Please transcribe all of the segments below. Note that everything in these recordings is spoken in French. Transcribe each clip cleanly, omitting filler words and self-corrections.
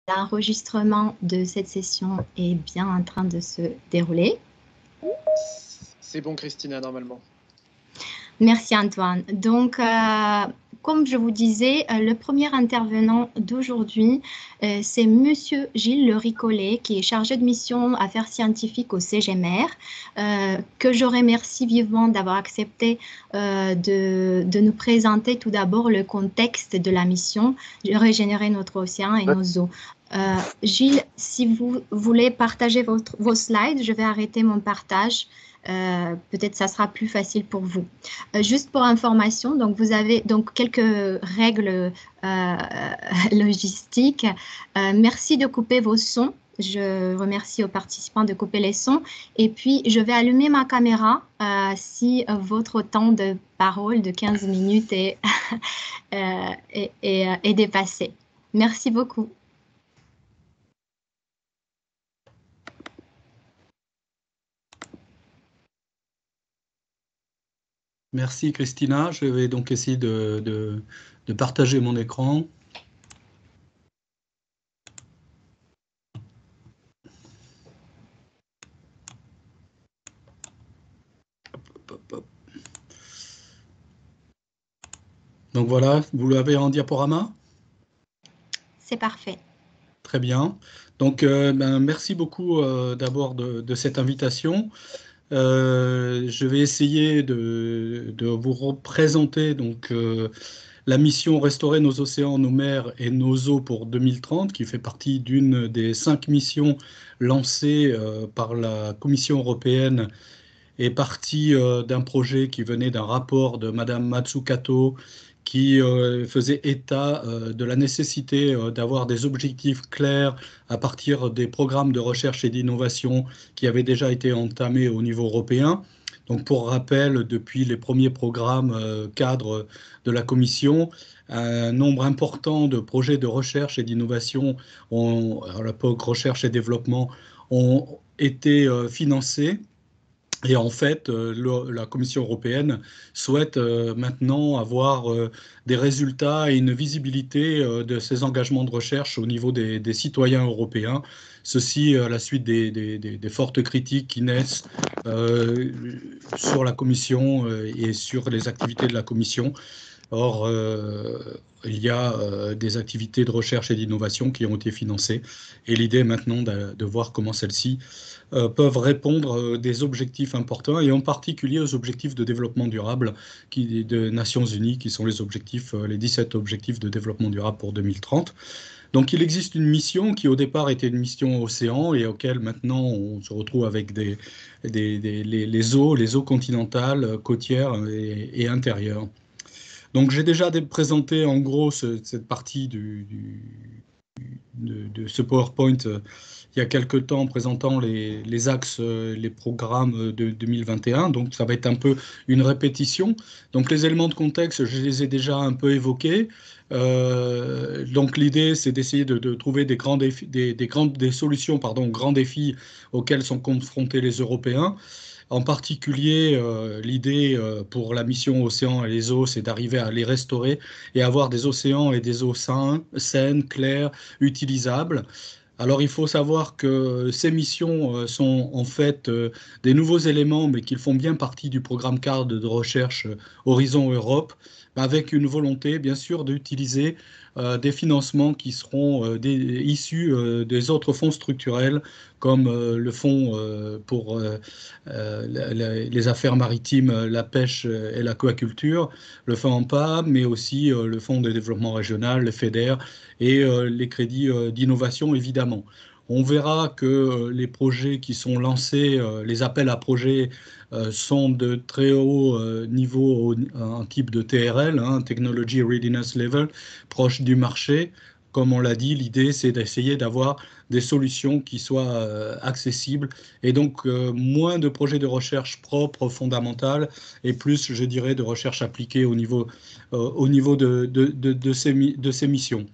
L'enregistrement de cette session est bien en train de se dérouler. C'est bon, Christina, normalement. Merci Antoine. Donc, comme je vous disais, le premier intervenant d'aujourd'hui, c'est Monsieur Gilles Le Ricollet, qui est chargé de mission affaires scientifiques au CGMR, que je remercie vivement d'avoir accepté de nous présenter tout d'abord le contexte de la mission Régénérer notre océan et nos eaux. Gilles, si vous voulez partager vos slides, je vais arrêter mon partage. Peut-être ça sera plus facile pour vous. Juste pour information, donc vous avez donc quelques règles logistiques. Merci de couper vos sons. Je remercie aux participants de couper les sons. Et puis, je vais allumer ma caméra si votre temps de parole de 15 minutes est dépassé. Merci beaucoup. Merci Christina, je vais donc essayer de partager mon écran. Donc voilà, vous l'avez en diaporama? C'est parfait. Très bien. Donc merci beaucoup d'abord de cette invitation. Je vais essayer de vous représenter donc la mission Restaurer nos océans, nos mers et nos eaux pour 2030, qui fait partie d'une des 5 missions lancées par la Commission européenne et partie d'un projet qui venait d'un rapport de Madame Matsukato qui faisait état de la nécessité d'avoir des objectifs clairs à partir des programmes de recherche et d'innovation qui avaient déjà été entamés au niveau européen. Donc pour rappel, depuis les premiers programmes cadres de la Commission, un nombre important de projets de recherche et d'innovation, à l'époque recherche et développement, ont été financés. Et en fait, la Commission européenne souhaite maintenant avoir des résultats et une visibilité de ces engagements de recherche au niveau des citoyens européens. Ceci à la suite des fortes critiques qui naissent sur la Commission et sur les activités de la Commission. Or, il y a des activités de recherche et d'innovation qui ont été financées. Et l'idée maintenant de voir comment celles-ci peuvent répondre des objectifs importants, et en particulier aux objectifs de développement durable des Nations Unies, qui sont les objectifs, les 17 objectifs de développement durable pour 2030. Donc il existe une mission qui au départ était une mission océan et auquel maintenant on se retrouve avec les eaux continentales, côtières et intérieures. Donc j'ai déjà présenté en gros cette partie de ce PowerPoint il y a quelques temps présentant les axes, les programmes de 2021. Donc ça va être un peu une répétition. Donc les éléments de contexte, je les ai déjà un peu évoqués. Donc l'idée, c'est d'essayer de trouver des solutions, grands défis auxquels sont confrontés les Européens. En particulier, l'idée pour la mission Océans et les eaux, c'est d'arriver à les restaurer et avoir des océans et des eaux saines, claires, utilisables. Alors il faut savoir que ces missions sont en fait des nouveaux éléments, mais qu'ils font bien partie du programme cadre de recherche Horizon Europe, avec une volonté bien sûr d'utiliser des financements qui seront issus des autres fonds structurels, comme le fonds pour les affaires maritimes, la pêche et l'aquaculture, le fonds EMPA, mais aussi le fonds de développement régional, le FEDER, et les crédits d'innovation évidemment. On verra que les projets qui sont lancés, les appels à projets, sont de très haut niveau en type de TRL, Technology Readiness Level, proche du marché. Comme on l'a dit, l'idée c'est d'essayer d'avoir des solutions qui soient accessibles et donc moins de projets de recherche propres, fondamentales, et plus, je dirais, de recherche appliquée au niveau de ces missions.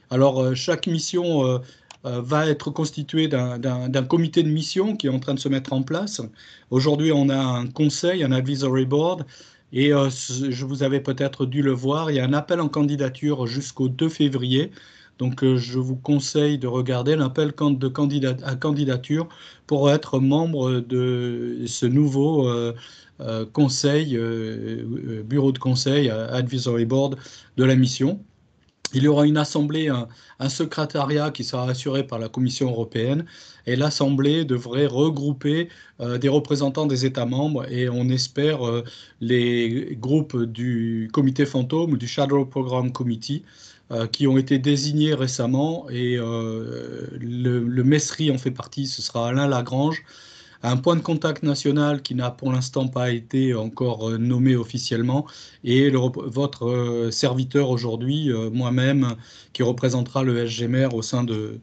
Alors, chaque mission va être constituée d'un comité de mission qui est en train de se mettre en place. Aujourd'hui, on a un conseil, un advisory board, Et je vous avais peut-être dû le voir, il y a un appel en candidature jusqu'au 2 février. Donc, je vous conseille de regarder l'appel à candidature pour être membre de ce nouveau conseil, bureau de conseil, advisory board de la mission. Il y aura une assemblée, un secrétariat qui sera assuré par la Commission européenne et l'assemblée devrait regrouper des représentants des États membres et on espère les groupes du comité fantôme ou du Shadow Program Committee qui ont été désignés récemment et le MESRI en fait partie, ce sera Alain Lagrange, un point de contact national qui n'a pour l'instant pas été encore nommé officiellement, et votre serviteur aujourd'hui, moi-même, qui représentera le SGMR au sein de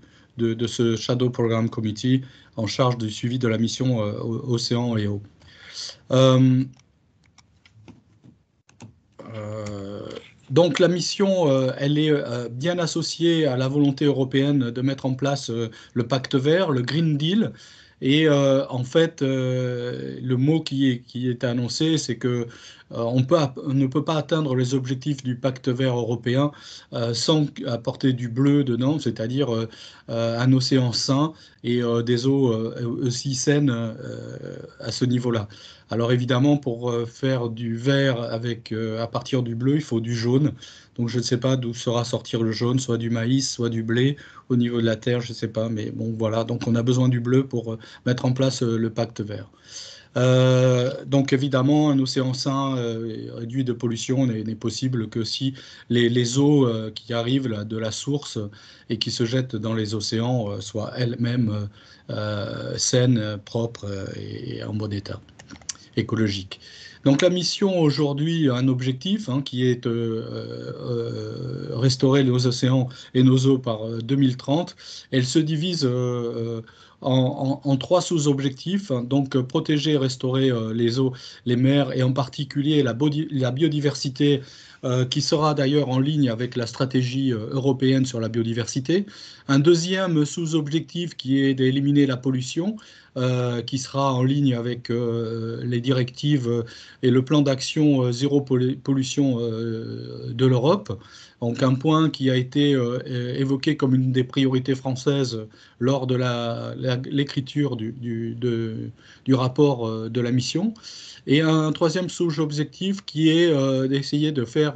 ce Shadow Program Committee en charge du suivi de la mission Océan et Eau. Donc la mission, elle est bien associée à la volonté européenne de mettre en place le pacte vert, le Green Deal. Et en fait, le mot qui est annoncé, c'est que on ne peut pas atteindre les objectifs du pacte vert européen sans apporter du bleu dedans, c'est-à-dire un océan sain et des eaux aussi saines à ce niveau-là. Alors évidemment, pour faire du vert à partir du bleu, il faut du jaune. Donc je ne sais pas d'où sera sortir le jaune, soit du maïs, soit du blé au niveau de la terre, je ne sais pas. Mais bon, voilà. Donc on a besoin du bleu pour mettre en place le pacte vert. Donc évidemment, un océan sain réduit de pollution n'est possible que si les eaux qui arrivent là, de la source et qui se jettent dans les océans soient elles-mêmes saines, propres et en bon état écologique. Donc la mission aujourd'hui a un objectif qui est restaurer nos océans et nos eaux par 2030. Elle se divise en trois sous-objectifs, donc protéger et restaurer les eaux, les mers et en particulier la biodiversité qui sera d'ailleurs en ligne avec la stratégie européenne sur la biodiversité. Un deuxième sous-objectif qui est d'éliminer la pollution, qui sera en ligne avec les directives et le plan d'action zéro pollution de l'Europe. Donc un point qui a été évoqué comme une des priorités françaises lors de l'écriture du rapport de la mission. Et un troisième sous-objectif qui est d'essayer de faire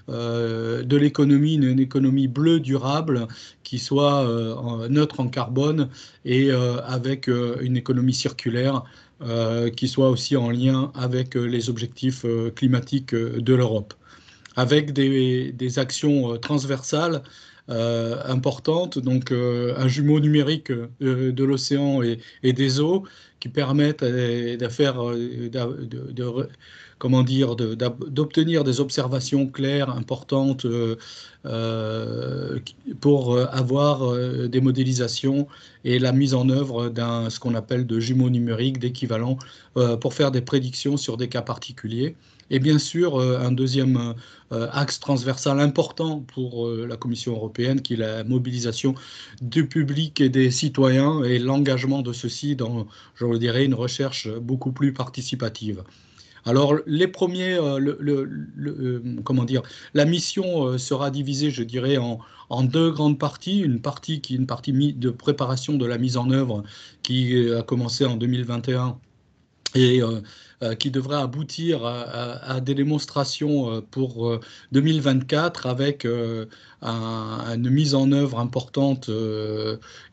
de l'économie une économie bleue durable qui soit neutre en carbone et avec une économie circulaire qui soit aussi en lien avec les objectifs climatiques de l'Europe, avec des actions transversales importantes, donc un jumeau numérique de l'océan et des eaux qui permettent de faire, comment dire, d'obtenir des observations claires, importantes pour avoir des modélisations et la mise en œuvre ce qu'on appelle de jumeaux numériques, d'équivalents, pour faire des prédictions sur des cas particuliers. Et bien sûr, un deuxième axe transversal important pour la Commission européenne, qui est la mobilisation du public et des citoyens et l'engagement de ceux-ci dans, je le dirais, une recherche beaucoup plus participative. Alors, les premiers, comment dire, la mission sera divisée, je dirais, en deux grandes parties. Une partie qui est une partie de préparation de la mise en œuvre qui a commencé en 2021 et qui devrait aboutir à des démonstrations pour 2024 avec une mise en œuvre importante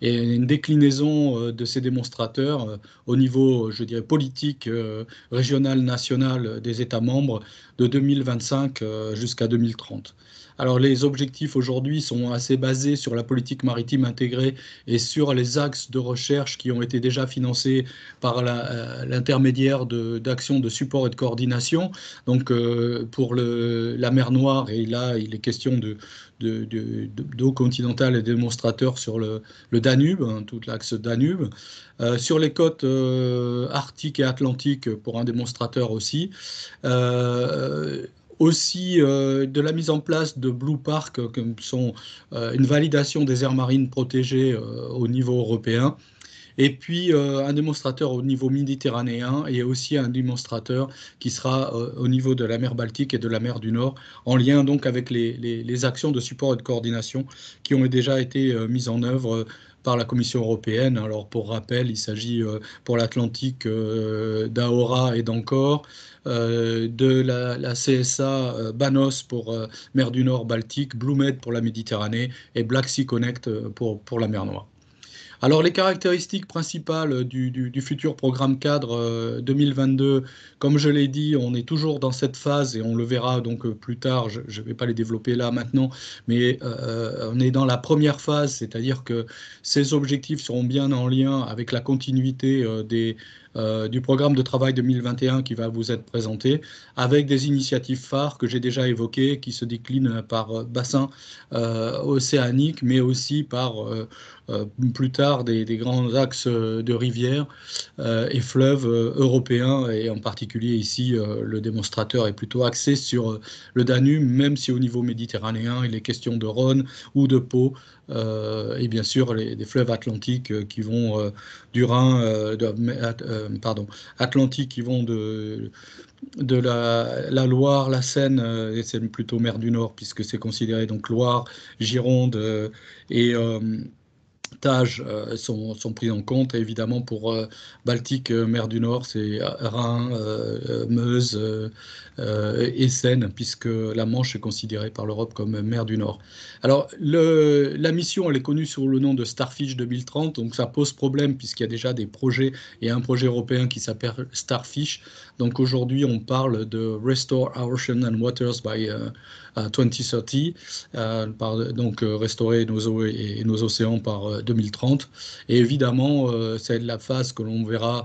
et une déclinaison de ces démonstrateurs au niveau, je dirais, politique, régional, national des États membres de 2025 jusqu'à 2030. Alors les objectifs aujourd'hui sont assez basés sur la politique maritime intégrée et sur les axes de recherche qui ont été déjà financés par l'intermédiaire d'actions de support et de coordination. Donc pour la mer Noire, et là il est question d'eau continentale et de démonstrateurs sur le Danube, tout l'axe Danube. Sur les côtes arctiques et atlantiques pour un démonstrateur aussi. Aussi de la mise en place de Blue Park, comme sont une validation des aires marines protégées au niveau européen, et puis un démonstrateur au niveau méditerranéen et aussi un démonstrateur qui sera au niveau de la mer Baltique et de la mer du Nord, en lien donc avec les actions de support et de coordination qui ont déjà été mises en œuvre par la Commission européenne. Alors pour rappel, il s'agit pour l'Atlantique d'AORA et d'Ancor, de la CSA Banos pour mer du Nord Baltique, BlueMed pour la Méditerranée et Black Sea Connect pour la mer Noire. Alors, les caractéristiques principales du futur programme cadre 2022, comme je l'ai dit, on est toujours dans cette phase et on le verra donc plus tard, je ne vais pas les développer là maintenant, mais on est dans la première phase, c'est-à-dire que ces objectifs seront bien en lien avec la continuité du programme de travail 2021 qui va vous être présenté, avec des initiatives phares que j'ai déjà évoquées, qui se déclinent par bassin océanique, mais aussi par plus tard des grands axes de rivières et fleuves européens, et en particulier ici, le démonstrateur est plutôt axé sur le Danube, même si au niveau méditerranéen, il est question de Rhône ou de Pô, et bien sûr des fleuves atlantiques qui vont du Rhin, Atlantique qui vont de la Loire, la Seine, et c'est plutôt mer du Nord puisque c'est considéré donc Loire, Gironde et Tage sont pris en compte. Et évidemment, pour Baltique, mer du Nord, c'est Rhin, Meuse et Seine, puisque la Manche est considérée par l'Europe comme mer du Nord. Alors, la mission, elle est connue sous le nom de Starfish 2030, donc ça pose problème, puisqu'il y a déjà des projets, et un projet européen qui s'appelle Starfish. Donc aujourd'hui, on parle de Restore Our Ocean and Waters by 2030, donc restaurer nos eaux et nos océans par 2030. Et évidemment, c'est la phase que l'on verra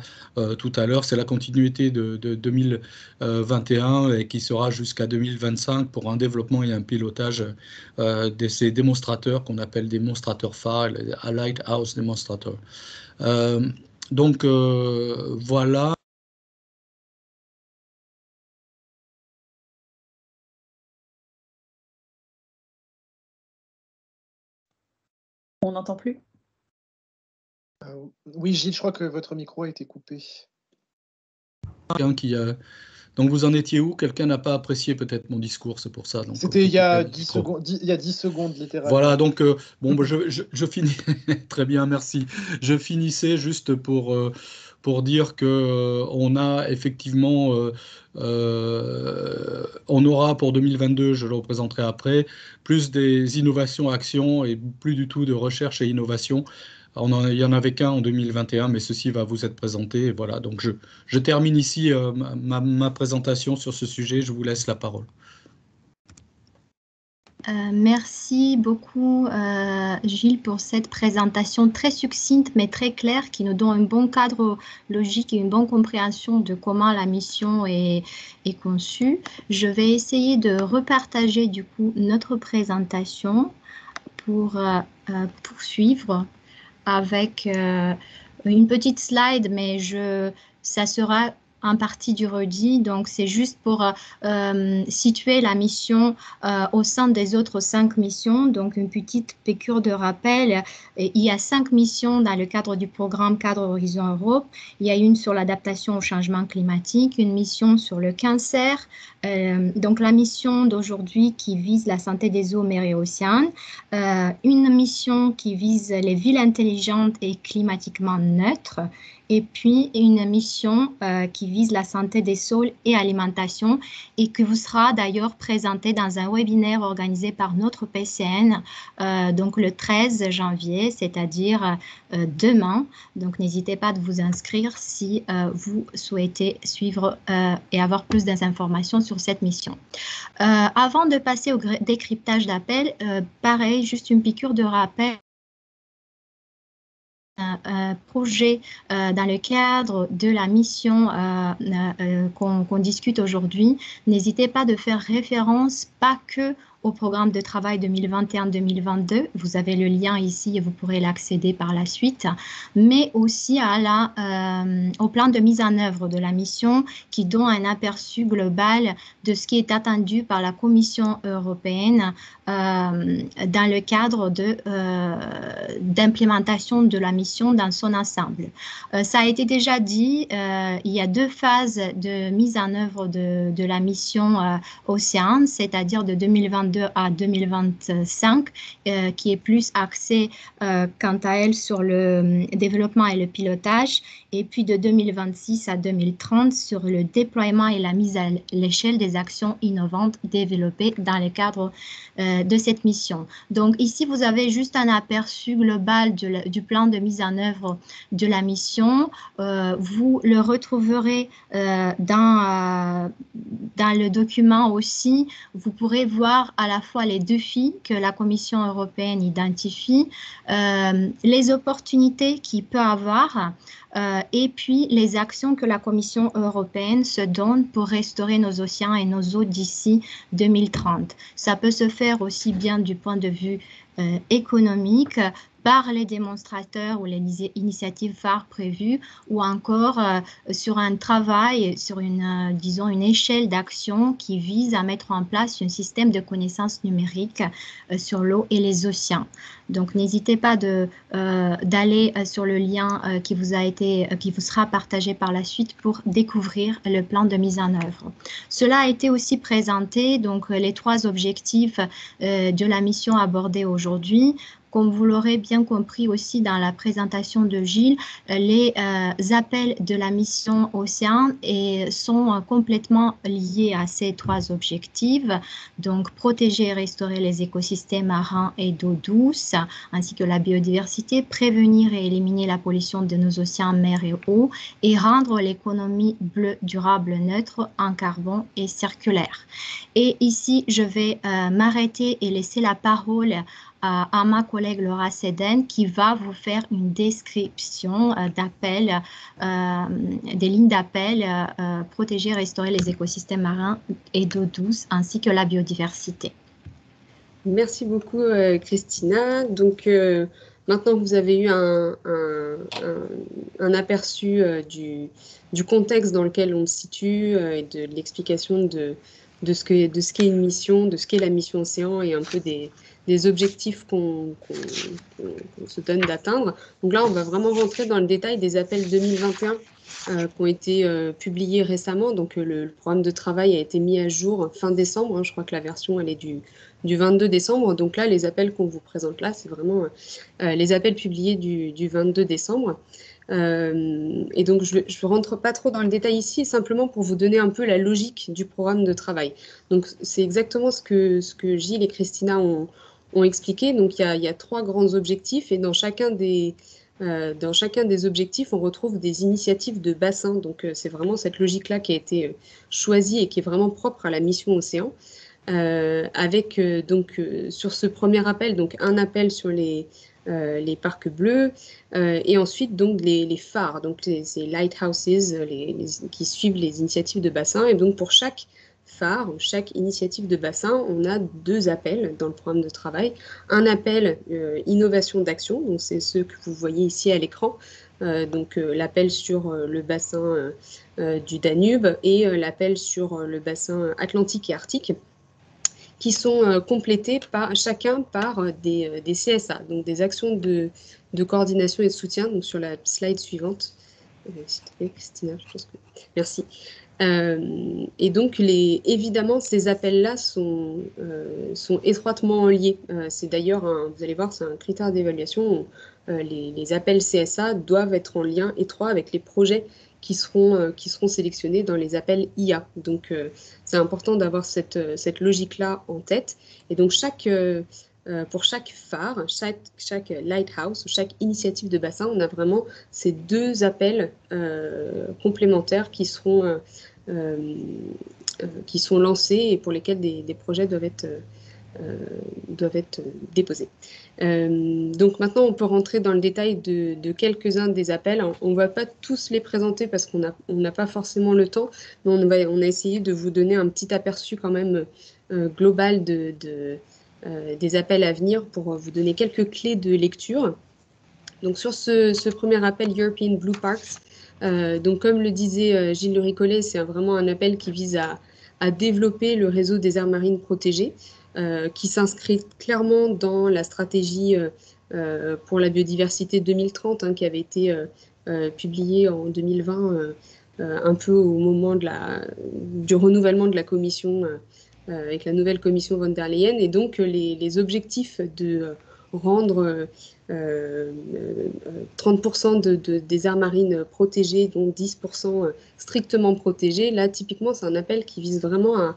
tout à l'heure, c'est la continuité de 2021 et qui sera jusqu'à 2025 pour un développement et un pilotage de ces démonstrateurs qu'on appelle démonstrateurs phares, les Lighthouse Demonstrators. Donc voilà. On n'entend plus. Oui, Gilles, je crois que votre micro a été coupé. Donc vous en étiez où? Quelqu'un n'a pas apprécié peut-être mon discours, c'est pour ça. C'était il y a 10 secondes, littéralement. Voilà, donc bon, je finis. Très bien, merci. Je finissais juste pour dire que on a effectivement, on aura pour 2022, je le représenterai après, plus des innovations, actions et plus du tout de recherche et innovation. Il y en avait qu'un en 2021, mais ceci va vous être présenté. Et voilà, donc je termine ici ma présentation sur ce sujet. Je vous laisse la parole. Merci beaucoup, Gilles, pour cette présentation très succincte mais très claire qui nous donne un bon cadre logique et une bonne compréhension de comment la mission est conçue. Je vais essayer de repartager du coup notre présentation pour poursuivre avec une petite slide, mais ça sera en partie du redit, donc c'est juste pour situer la mission au sein des autres 5 missions, donc une petite piqûre de rappel. Et il y a 5 missions dans le cadre du programme Cadre Horizon Europe. Il y a une sur l'adaptation au changement climatique, une mission sur le cancer, donc la mission d'aujourd'hui qui vise la santé des eaux, mers et océans, une mission qui vise les villes intelligentes et climatiquement neutres, et puis une mission qui vise la santé des sols et alimentation et qui vous sera d'ailleurs présentée dans un webinaire organisé par notre PCN donc le 13 janvier, c'est-à-dire demain. Donc n'hésitez pas de vous inscrire si vous souhaitez suivre et avoir plus d'informations sur cette mission. Avant de passer au décryptage d'appel, pareil, juste une piqûre de rappel. Projet dans le cadre de la mission qu'on discute aujourd'hui, n'hésitez pas de faire référence pas que au programme de travail 2021-2022. Vous avez le lien ici et vous pourrez l'accéder par la suite, mais aussi au plan de mise en œuvre de la mission qui donne un aperçu global de ce qui est attendu par la Commission européenne dans le cadre d'implémentation de la mission dans son ensemble. Ça a été déjà dit, il y a 2 phases de mise en œuvre de la mission Océan, c'est-à-dire de 2022 à 2025, qui est plus axée quant à elle sur le développement et le pilotage, et puis de 2026 à 2030 sur le déploiement et la mise à l'échelle des actions innovantes développées dans le cadre de cette mission. Donc ici, vous avez juste un aperçu global du plan de mise en œuvre de la mission. Vous le retrouverez dans le document aussi. Vous pourrez voir à la fois les défis que la Commission européenne identifie, les opportunités qu'il peut avoir, et puis les actions que la Commission européenne se donne pour restaurer nos océans et nos eaux d'ici 2030. Ça peut se faire aussi bien du point de vue économique, par les démonstrateurs ou les initiatives phares prévues, ou encore sur un travail, sur disons une échelle d'action qui vise à mettre en place un système de connaissances numériques sur l'eau et les océans. Donc n'hésitez pas d'aller sur le lien qui vous sera partagé par la suite pour découvrir le plan de mise en œuvre. Cela a été aussi présenté, donc les 3 objectifs de la mission abordée aujourd'hui. Comme vous l'aurez bien compris aussi dans la présentation de Gilles, les appels de la mission Océan sont complètement liés à ces 3 objectifs. Donc, protéger et restaurer les écosystèmes marins et d'eau douce, ainsi que la biodiversité, prévenir et éliminer la pollution de nos océans, mers et eaux, et rendre l'économie bleue durable neutre en carbone et circulaire. Et ici, je vais m'arrêter et laisser la parole à ma collègue Laura Seden qui va vous faire une description d'appel, des lignes d'appel protéger, restaurer les écosystèmes marins et d'eau douce ainsi que la biodiversité. Merci beaucoup Christina. Donc maintenant que vous avez eu un aperçu du contexte dans lequel on se situe et de l'explication de ce qu'est une mission, de ce qu'est la mission Océan et un peu des objectifs qu'on se donne d'atteindre. Donc là, on va vraiment rentrer dans le détail des appels 2021 qui ont été publiés récemment. Donc le programme de travail a été mis à jour fin décembre. Hein. Je crois que la version, elle est du 22 décembre. Donc là, les appels qu'on vous présente là, c'est vraiment les appels publiés du 22 décembre. Et donc, je ne rentre pas trop dans le détail ici, simplement pour vous donner un peu la logique du programme de travail. Donc, c'est exactement ce que Gilles et Christina ont expliqué. Donc, il y a 3 grands objectifs et dans chacun des objectifs, on retrouve des initiatives de bassin. Donc, c'est vraiment cette logique-là qui a été choisie et qui est vraiment propre à la mission Océan. Avec sur ce premier appel, donc un appel sur les parcs bleus et ensuite donc les phares, donc ces lighthouses qui suivent les initiatives de bassin. Et donc pour chaque phare, chaque initiative de bassin, on a 2 appels dans le programme de travail. Un appel innovation d'action, donc c'est ce que vous voyez ici à l'écran, donc l'appel sur le bassin du Danube et l'appel sur le bassin atlantique et arctique, qui sont complétés chacun par des CSA, donc des actions de coordination et de soutien. Donc sur la slide suivante, s'il te plaît, Christina, je pense que... Merci. Et donc, évidemment, ces appels-là sont étroitement liés. C'est d'ailleurs, vous allez voir, c'est un critère d'évaluation. Les appels CSA doivent être en lien étroit avec les projets qui seront sélectionnés dans les appels IA. Donc, c'est important d'avoir cette logique-là en tête. Et donc, pour chaque phare, chaque lighthouse, chaque initiative de bassin, on a vraiment ces 2 appels complémentaires qui sont lancés et pour lesquels des projets doivent être déposés. Donc maintenant, on peut rentrer dans le détail de quelques-uns des appels. On ne va pas tous les présenter parce qu'on n'a pas forcément le temps, mais on a essayé de vous donner un petit aperçu quand même global des appels à venir pour vous donner quelques clés de lecture. Donc sur ce premier appel European Blue Parks, donc comme le disait Gilles Le Ricollet, c'est vraiment un appel qui vise à développer le réseau des aires marines protégées, qui s'inscrit clairement dans la stratégie pour la biodiversité 2030, hein, qui avait été publiée en 2020, un peu au moment du renouvellement de la commission, avec la nouvelle commission von der Leyen. Et donc les objectifs de rendre 30% des aires marines protégées, donc 10% strictement protégées. Là, typiquement, c'est un appel qui vise vraiment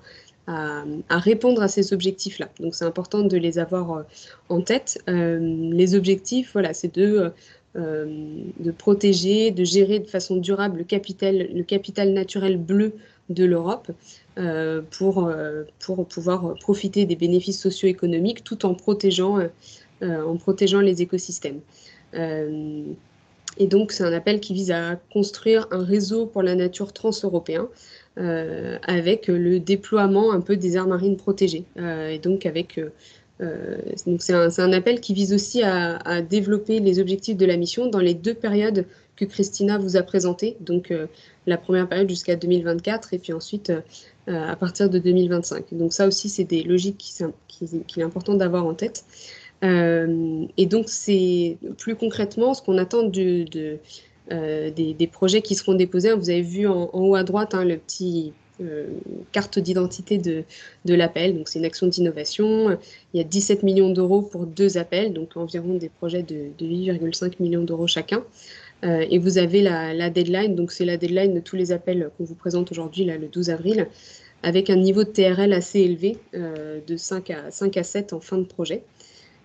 à répondre à ces objectifs-là. Donc, c'est important de les avoir en tête. Les objectifs, voilà, c'est de protéger, de gérer de façon durable le capital naturel bleu de l'Europe pour pouvoir profiter des bénéfices socio-économiques tout en protégeant les écosystèmes. Et donc, c'est un appel qui vise à construire un réseau pour la nature transeuropéen avec le déploiement un peu des aires marines protégées. Et donc, c'est un appel qui vise aussi à développer les objectifs de la mission dans les 2 périodes que Christina vous a présentées. Donc, la première période jusqu'à 2024 et puis ensuite à partir de 2025. Donc, ça aussi, c'est des logiques qu'il est important d'avoir en tête. Et donc, c'est plus concrètement ce qu'on attend des projets qui seront déposés. Vous avez vu en haut à droite le petit carte d'identité de l'appel. Donc, c'est une action d'innovation. Il y a 17 millions d'euros pour 2 appels, donc environ des projets de 8,5 millions d'euros chacun. Et vous avez la deadline. Donc, c'est la deadline de tous les appels qu'on vous présente aujourd'hui, le 12 avril, avec un niveau de TRL assez élevé, de 5 à 7 en fin de projet.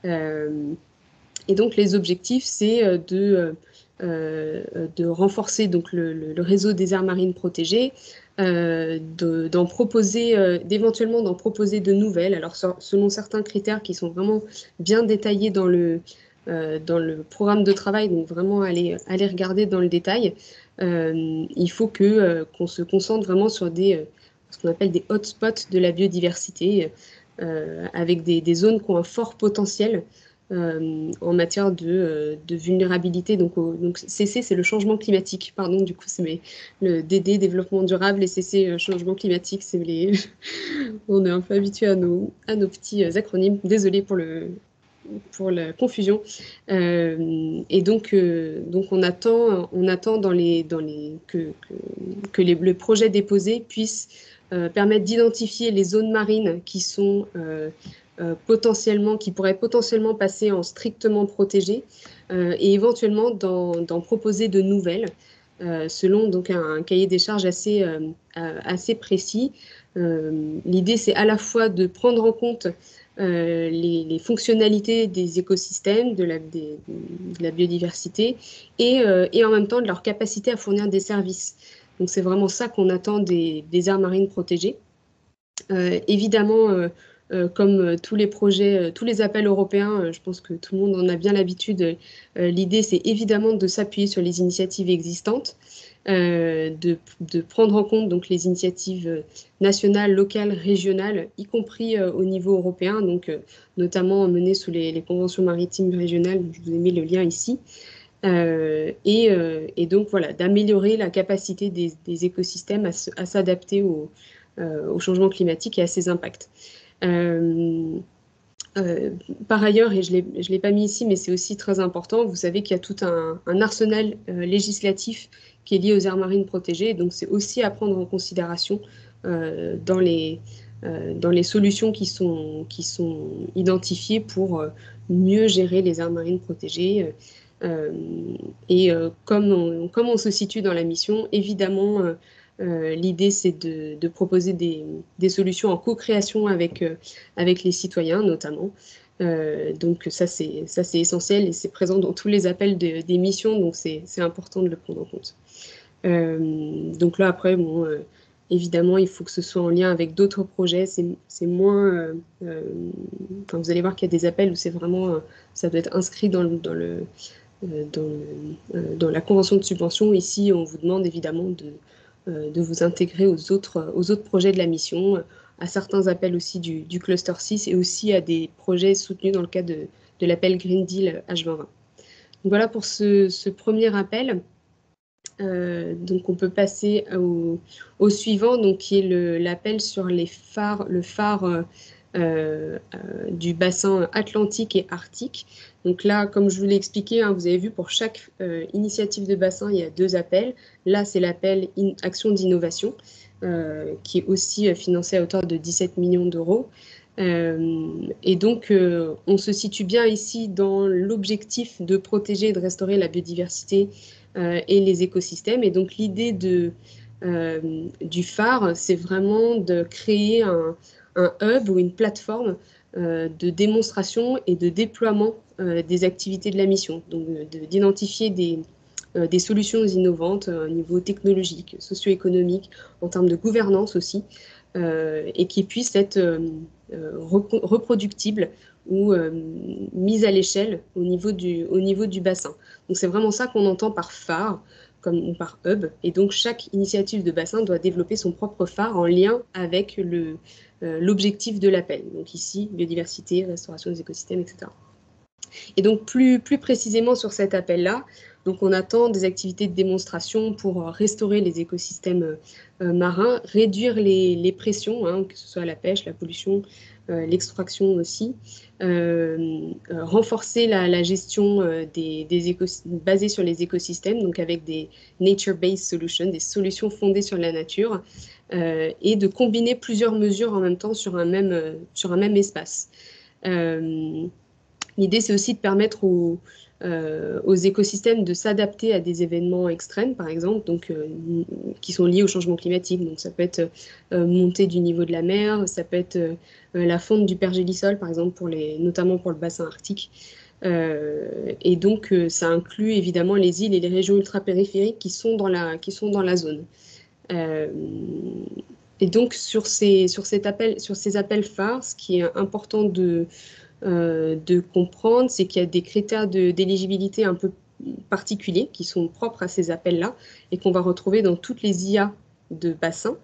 Et donc les objectifs, c'est de renforcer donc le réseau des aires marines protégées, d'éventuellement d'en proposer de nouvelles, alors selon certains critères qui sont vraiment bien détaillés dans le programme de travail, donc vraiment aller regarder dans le détail. Il faut qu'on se concentre vraiment sur ce qu'on appelle des hotspots de la biodiversité, avec des zones qui ont un fort potentiel en matière de vulnérabilité. Donc CC, c'est le changement climatique. Pardon, du coup, c'est le DD, développement durable, et CC, changement climatique. On est un peu habitué à nos petits acronymes. Désolée pour la confusion. Et donc on attend que le projet déposé puisse permettre d'identifier les zones marines qui sont qui pourraient potentiellement passer en strictement protégées et éventuellement d'en proposer de nouvelles selon donc un cahier des charges assez précis. L'idée, c'est à la fois de prendre en compte les fonctionnalités des écosystèmes, de la biodiversité et en même temps de leur capacité à fournir des services. Donc c'est vraiment ça qu'on attend des aires marines protégées. Évidemment, comme tous les projets, tous les appels européens, je pense que tout le monde en a bien l'habitude. L'idée, c'est évidemment de s'appuyer sur les initiatives existantes, de prendre en compte donc les initiatives nationales, locales, régionales, y compris au niveau européen, donc notamment menées sous les conventions maritimes régionales. Je vous ai mis le lien ici. Et donc voilà, d'améliorer la capacité des écosystèmes à s'adapter au changement climatique et à ses impacts. Par ailleurs, et je ne l'ai pas mis ici, mais c'est aussi très important, vous savez qu'il y a tout un arsenal législatif qui est lié aux aires marines protégées, donc c'est aussi à prendre en considération dans les solutions qui sont identifiées pour mieux gérer les aires marines protégées. Comme on se situe dans la mission, évidemment, l'idée, c'est de proposer des solutions en co-création avec les citoyens, notamment. Donc ça, c'est essentiel et c'est présent dans tous les appels des missions, donc c'est important de le prendre en compte. Donc là, après, évidemment, il faut que ce soit en lien avec d'autres projets. C'est moins... vous allez voir qu'il y a des appels où c'est vraiment... ça doit être inscrit dans la convention de subvention. Ici, on vous demande évidemment de vous intégrer aux autres projets de la mission, à certains appels aussi du Cluster 6 et aussi à des projets soutenus dans le cadre de l'appel Green Deal H2020. Donc voilà pour ce premier appel. Donc on peut passer au suivant, donc qui est l'appel sur le phare du bassin atlantique et arctique. Donc là, comme je vous l'ai expliqué, vous avez vu pour chaque initiative de bassin, il y a 2 appels. Là, c'est l'appel Action d'innovation, qui est aussi financé à hauteur de 17 millions d'euros. Et donc, on se situe bien ici dans l'objectif de protéger et de restaurer la biodiversité et les écosystèmes. Et donc, l'idée du phare, c'est vraiment de créer un hub ou une plateforme de démonstration et de déploiement des activités de la mission. Donc, d'identifier des solutions innovantes au niveau technologique, socio-économique, en termes de gouvernance aussi, et qui puissent être reproductibles ou mises à l'échelle au niveau du bassin. Donc c'est vraiment ça qu'on entend par phare ou par hub. Et donc chaque initiative de bassin doit développer son propre phare en lien avec l'objectif de l'appel. Donc ici, biodiversité, restauration des écosystèmes, etc. Et donc plus précisément sur cet appel-là, donc on attend des activités de démonstration pour restaurer les écosystèmes marins, réduire les pressions, que ce soit la pêche, la pollution, l'extraction aussi, renforcer la gestion basée sur les écosystèmes, donc avec des nature-based solutions, des solutions fondées sur la nature, et de combiner plusieurs mesures en même temps sur un même espace. L'idée, c'est aussi de permettre aux écosystèmes de s'adapter à des événements extrêmes, par exemple, donc, qui sont liés au changement climatique. Donc, ça peut être montée du niveau de la mer, ça peut être la fonte du pergélisol, par exemple, notamment pour le bassin arctique. Et donc, ça inclut évidemment les îles et les régions ultra-périphériques qui sont dans la zone. Et donc, sur ces appels phares, ce qui est important de comprendre, c'est qu'il y a des critères d'éligibilité un peu particuliers qui sont propres à ces appels-là et qu'on va retrouver dans toutes les IA de bassin.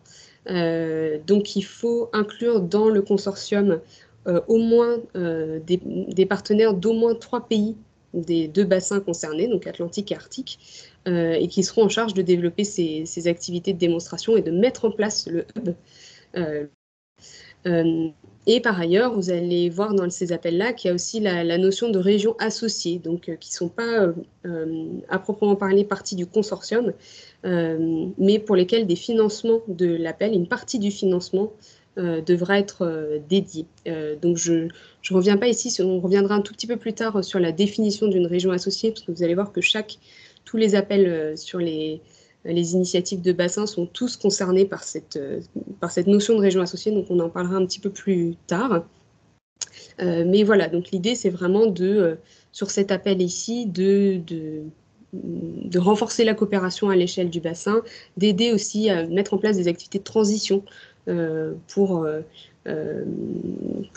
Donc, il faut inclure dans le consortium au moins des partenaires d'au moins 3 pays des 2 bassins concernés, donc Atlantique et Arctique, et qui seront en charge de développer ces activités de démonstration et de mettre en place le hub. Et par ailleurs, vous allez voir dans ces appels-là qu'il y a aussi la notion de régions associées, donc qui ne sont pas à proprement parler partie du consortium, mais pour lesquelles des financements de l'appel, une partie du financement devra être dédiée. Donc je ne reviens pas ici, on reviendra un tout petit peu plus tard sur la définition d'une région associée, parce que vous allez voir que tous les appels sur les initiatives de bassin sont tous concernés par cette notion de région associée, donc on en parlera un petit peu plus tard. Mais voilà, donc l'idée, c'est vraiment sur cet appel ici, de renforcer la coopération à l'échelle du bassin, d'aider aussi à mettre en place des activités de transition pour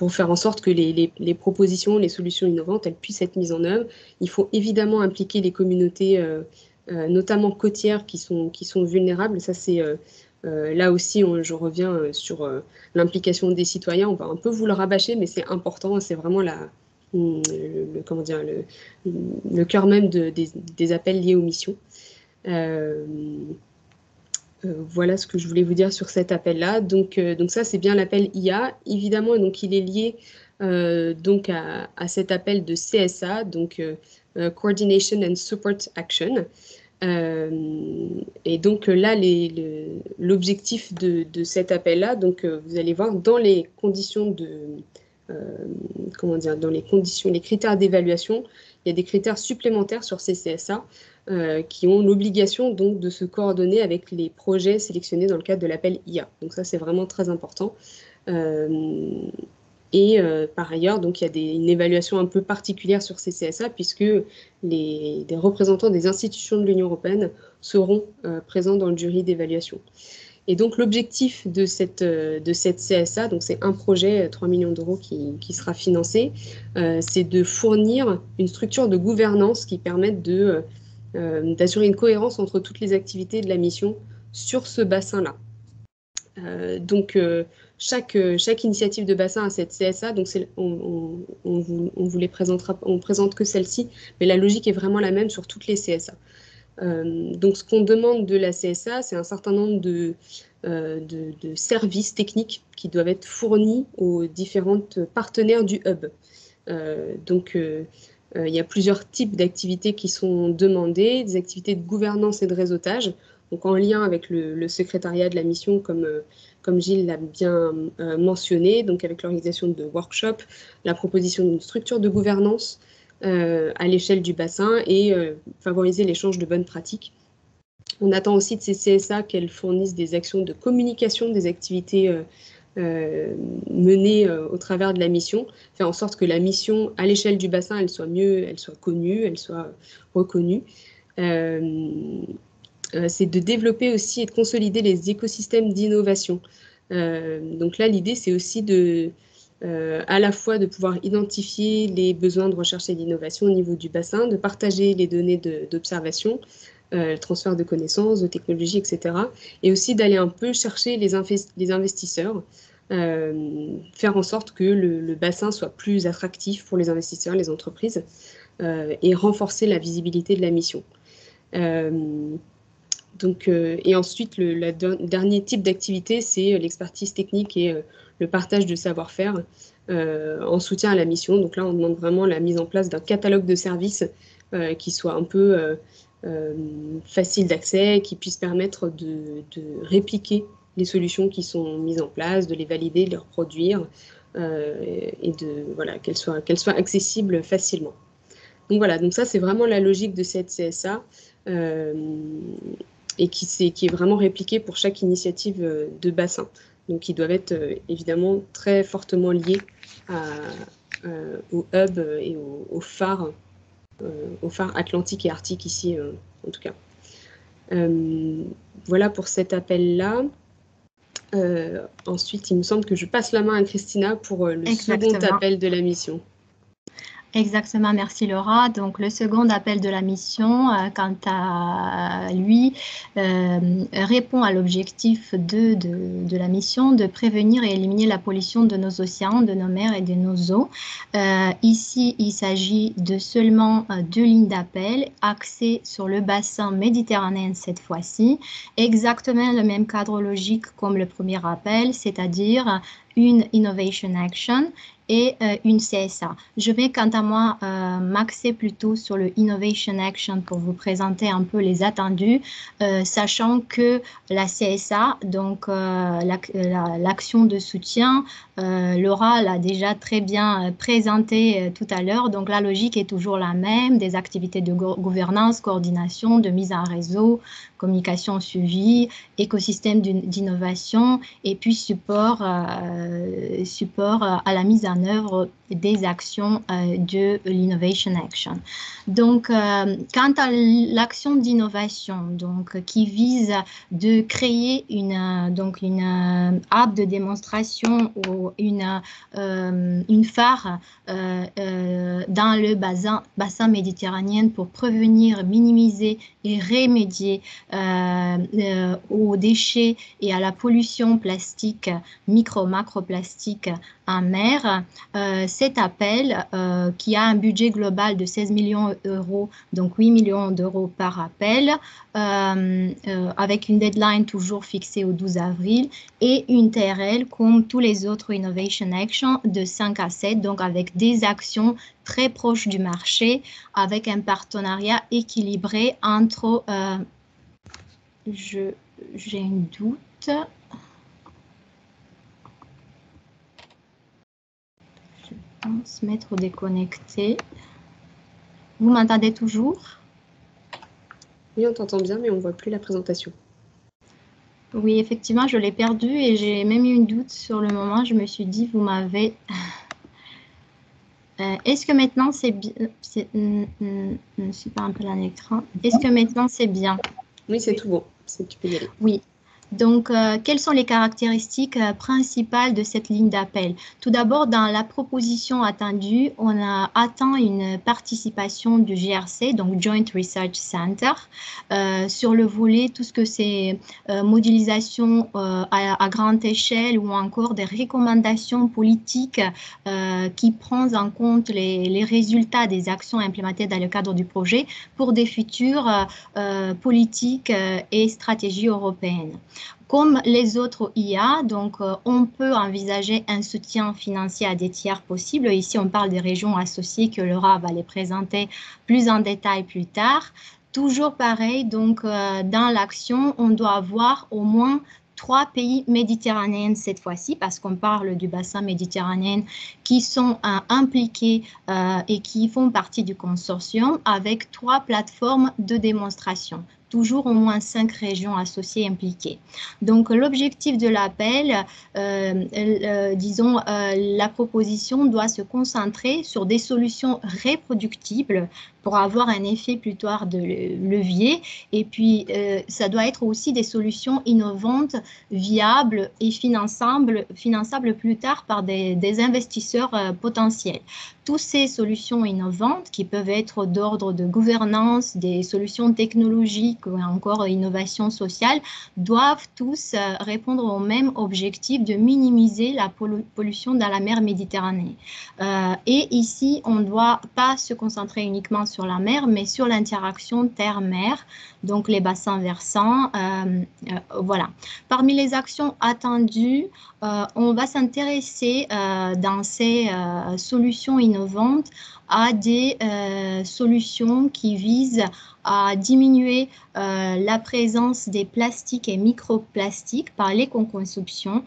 faire en sorte que les propositions, les solutions innovantes, elles puissent être mises en œuvre. Il faut évidemment impliquer les communautés notamment côtières qui sont vulnérables. Ça, c'est là aussi, je reviens sur l'implication des citoyens. On va un peu vous le rabâcher, mais c'est important. C'est vraiment le cœur même des appels liés aux missions. Voilà ce que je voulais vous dire sur cet appel-là. Donc ça, c'est bien l'appel IA. Évidemment, donc, il est lié donc à cet appel de CSA, donc Coordination and Support Action. Et donc là, l'objectif de cet appel-là, donc vous allez voir dans les conditions les critères d'évaluation, il y a des critères supplémentaires sur ces CSA qui ont l'obligation donc de se coordonner avec les projets sélectionnés dans le cadre de l'appel IA. Donc ça, c'est vraiment très important. Et par ailleurs, donc, il y a une évaluation un peu particulière sur ces CSA puisque des représentants des institutions de l'Union européenne seront présents dans le jury d'évaluation. Et donc, l'objectif de cette CSA, donc c'est un projet, 3 millions d'euros qui sera financé, c'est de fournir une structure de gouvernance qui permette d'assurer une cohérence entre toutes les activités de la mission sur ce bassin-là. Donc, chaque initiative de bassin a cette CSA, donc on vous les présentera, on présente que celle-ci, mais la logique est vraiment la même sur toutes les CSA. Donc, ce qu'on demande de la CSA, c'est un certain nombre de services techniques qui doivent être fournis aux différents partenaires du hub. Donc, il y a plusieurs types d'activités qui sont demandées, des activités de gouvernance et de réseautage, donc en lien avec le secrétariat de la mission, comme Gilles l'a bien mentionné, donc avec l'organisation de workshops, la proposition d'une structure de gouvernance à l'échelle du bassin et favoriser l'échange de bonnes pratiques. On attend aussi de ces CSA qu'elles fournissent des actions de communication des activités menées au travers de la mission, faire en sorte que la mission à l'échelle du bassin, elle soit connue, elle soit reconnue. C'est de développer aussi et de consolider les écosystèmes d'innovation. Donc là, l'idée, c'est aussi à la fois de pouvoir identifier les besoins de recherche et d'innovation au niveau du bassin, de partager les données d'observation, le transfert de connaissances, de technologies, etc. Et aussi d'aller un peu chercher les investisseurs, faire en sorte que le bassin soit plus attractif pour les investisseurs, les entreprises, et renforcer la visibilité de la mission. Et ensuite, le dernier type d'activité, c'est l'expertise technique et le partage de savoir-faire en soutien à la mission. Donc là, on demande vraiment la mise en place d'un catalogue de services qui soit un peu facile d'accès, qui puisse permettre de répliquer les solutions qui sont mises en place, de les valider, de les reproduire et qu'elles soient accessibles facilement. Donc voilà, donc ça, c'est vraiment la logique de cette CSA. Et qui est vraiment répliqué pour chaque initiative de bassin. Donc, ils doivent être évidemment très fortement liés au hub et au phare atlantique et arctique ici, en tout cas. Voilà pour cet appel-là. Ensuite, il me semble que je passe la main à Christina pour le second appel de la mission. Exactement, merci Laura. Donc le second appel de la mission, quant à lui, répond à l'objectif de la mission de prévenir et éliminer la pollution de nos océans, de nos mers et de nos eaux. Ici, il s'agit de seulement 2 lignes d'appel axées sur le bassin méditerranéen cette fois-ci, exactement le même cadre logique comme le premier appel, c'est-à-dire une Innovation Action et une CSA. Je vais quant à moi m'axer plutôt sur le Innovation Action pour vous présenter un peu les attendus, sachant que la CSA, donc l'action de soutien, Laura l'a déjà très bien présenté tout à l'heure, donc la logique est toujours la même, des activités de gouvernance, coordination, de mise en réseau, communication suivi, écosystème d'innovation et puis support à la mise en œuvre des actions de l'Innovation Action. Donc, quant à l'action d'innovation, donc qui vise de créer une app de démonstration ou une phare dans le bassin méditerranéen pour prévenir, minimiser et remédier aux déchets et à la pollution plastique, macroplastique en mer. Cet appel, qui a un budget global de 16 millions d'euros, donc 8 millions d'euros par appel, avec une deadline toujours fixée au 12 avril et une TRL comme tous les autres Innovation Action de 5 à 7, donc avec des actions très proches du marché, avec un partenariat équilibré entre... j'ai un doute. Se mettre déconnecté. Vous m'entendez toujours? Oui, on t'entend bien, mais on ne voit plus la présentation. Oui, effectivement, je l'ai perdu et j'ai même eu un doute sur le moment. Je me suis dit, vous m'avez... Est-ce que maintenant c'est bien? Je ne suis pas un peu à l'écran. Est-ce que maintenant c'est bien? Oui, c'est tout bon. Tu peux y aller. Oui. Donc, quelles sont les caractéristiques principales de cette ligne d'appel? Tout d'abord, dans la proposition attendue, on a atteint une participation du GRC, donc Joint Research Center, sur le volet, tout ce que c'est modélisation à grande échelle ou encore des recommandations politiques qui prennent en compte les résultats des actions implémentées dans le cadre du projet pour des futures politiques et stratégies européennes. Comme les autres IA, donc on peut envisager un soutien financier à des tiers possibles. Ici, on parle des régions associées que Laura va les présenter plus en détail plus tard. Toujours pareil, donc dans l'action, on doit avoir au moins 3 pays méditerranéens cette fois-ci, parce qu'on parle du bassin méditerranéen qui sont impliqués et qui font partie du consortium avec 3 plateformes de démonstration. Toujours au moins 5 régions associées impliquées. Donc, l'objectif de l'appel, disons, la proposition doit se concentrer sur des solutions reproductibles pour avoir un effet plutôt de levier. Et puis, ça doit être aussi des solutions innovantes, viables et finançables plus tard par des investisseurs potentiels. Toutes ces solutions innovantes qui peuvent être d'ordre de gouvernance, des solutions technologiques ou encore innovation sociale, doivent tous répondre au même objectif de minimiser la pollution dans la mer Méditerranée. Et ici, on ne doit pas se concentrer uniquement sur la mer, mais sur l'interaction terre-mer, donc les bassins versants. Voilà. Parmi les actions attendues, on va s'intéresser dans ces solutions innovantes à des solutions qui visent à diminuer la présence des plastiques et microplastiques par l'éco-conception,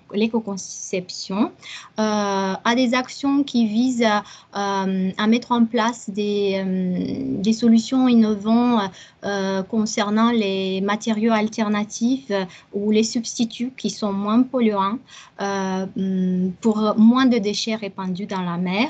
à des actions qui visent à mettre en place des solutions innovantes concernant les matériaux alternatifs ou les substituts qui sont moins polluants pour moins de déchets répandus dans la mer.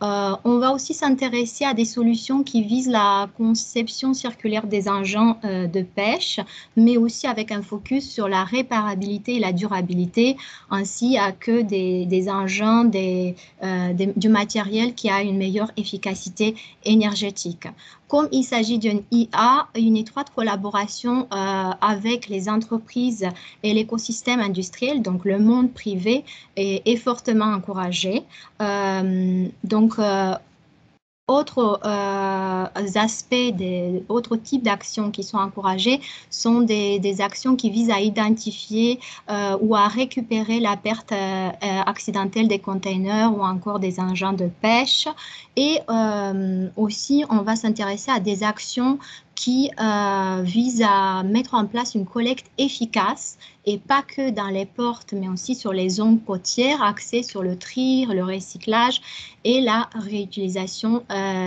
On va aussi s'intéresser à des solutions qui visent la conception circulaire des engins de pêche, mais aussi avec un focus sur la réparabilité et la durabilité, ainsi que des engins, du matériel qui a une meilleure efficacité énergétique. Comme il s'agit d'une IA, une étroite collaboration avec les entreprises et l'écosystème industriel, donc le monde privé, est fortement encouragé. Donc, autres aspects, autres types d'actions qui sont encouragées sont des actions qui visent à identifier ou à récupérer la perte accidentelle des containers ou encore des engins de pêche. Et aussi, on va s'intéresser à des actions qui visent à mettre en place une collecte efficace et pas que dans les ports, mais aussi sur les zones côtières, axées sur le tri, le recyclage et la réutilisation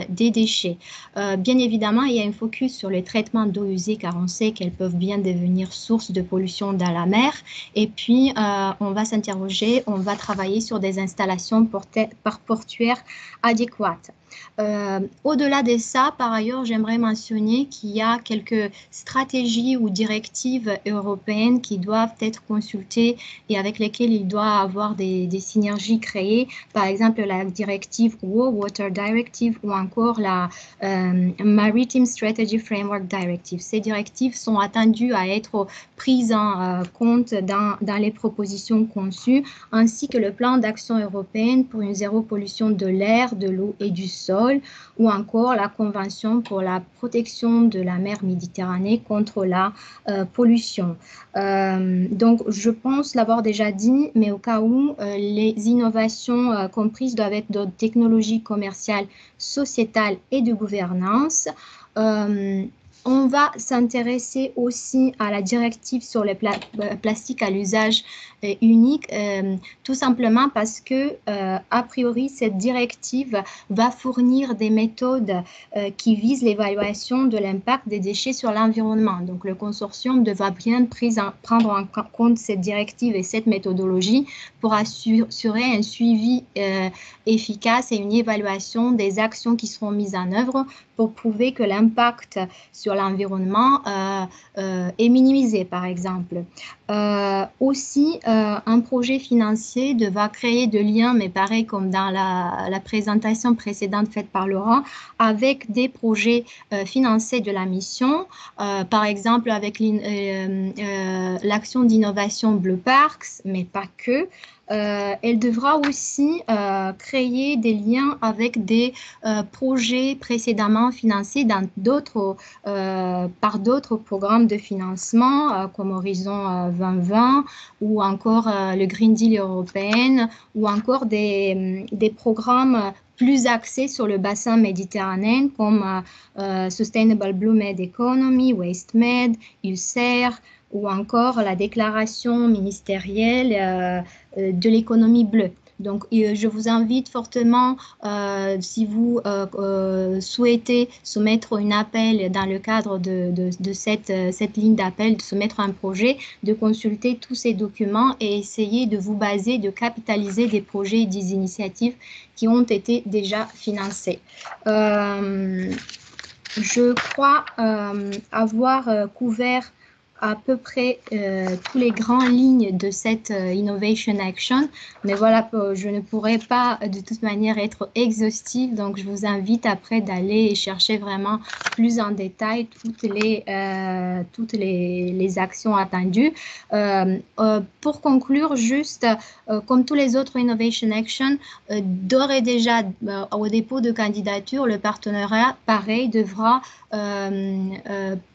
des déchets. Bien évidemment, il y a un focus sur le traitement d'eau usée car on sait qu'elles peuvent bien devenir source de pollution dans la mer. Et puis, on va s'interroger, on va travailler sur des installations portuaires adéquates. Au-delà de ça, par ailleurs, j'aimerais mentionner qu'il y a quelques stratégies ou directives européennes qui doivent être consultées et avec lesquelles il doit y avoir des synergies créées. Par exemple, la directive Water Directive ou encore la Maritime Strategy Framework Directive. Ces directives sont attendues à être prises en compte dans les propositions conçues, ainsi que le plan d'action européenne pour une zéro pollution de l'air, de l'eau et du sol, ou encore la Convention pour la protection de la mer Méditerranée contre la pollution. Donc, je pense l'avoir déjà dit, mais au cas où, les innovations comprises doivent être de technologie commerciale, sociétale et de gouvernance. On va s'intéresser aussi à la directive sur les plastiques à l'usage unique, tout simplement parce que, a priori, cette directive va fournir des méthodes qui visent l'évaluation de l'impact des déchets sur l'environnement. Donc, le consortium devra bien prendre en compte cette directive et cette méthodologie pour assurer un suivi efficace et une évaluation des actions qui seront mises en œuvre pour prouver que l'impact sur l'environnement est minimisé, par exemple. Aussi, un projet financier devra créer de liens, mais pareil comme dans la présentation précédente faite par Laurent, avec des projets financés de la mission, par exemple avec l'action d'innovation Blue Parks, mais pas que. Elle devra aussi créer des liens avec des projets précédemment financés par d'autres programmes de financement comme Horizon 2020 ou encore le Green Deal européen ou encore des programmes plus axés sur le bassin méditerranéen comme Sustainable Blue Med Economy, Waste Med, ULSER, ou encore la déclaration ministérielle de l'économie bleue. Donc, je vous invite fortement, si vous souhaitez soumettre un appel dans le cadre de cette ligne d'appel, de soumettre un projet, de consulter tous ces documents et essayer de vous baser, de capitaliser des projets et des initiatives qui ont été déjà financés. Je crois avoir couvert à peu près tous les grandes lignes de cette Innovation Action, mais voilà, je ne pourrais pas de toute manière être exhaustive, donc je vous invite après d'aller chercher vraiment plus en détail toutes les actions attendues. Pour conclure, juste comme tous les autres Innovation Action, d'ores et déjà au dépôt de candidature, le partenariat, pareil, devra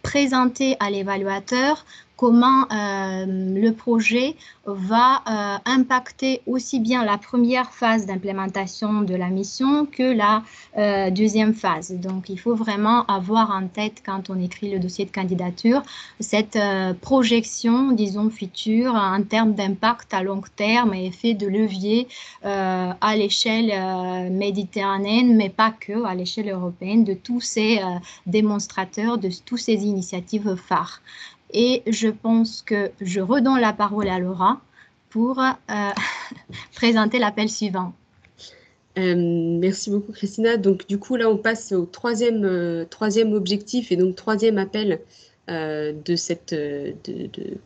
présenter à l'évaluateur comment le projet va impacter aussi bien la première phase d'implémentation de la mission que la deuxième phase. Donc, il faut vraiment avoir en tête, quand on écrit le dossier de candidature, cette projection, disons, future en termes d'impact à long terme et effet de levier à l'échelle méditerranéenne, mais pas que, à l'échelle européenne, de tous ces démonstrateurs, de toutes ces initiatives phares. Et je pense que je redonne la parole à Laura pour présenter l'appel suivant. Merci beaucoup, Christina. Donc, du coup, là, on passe au troisième objectif et donc troisième appel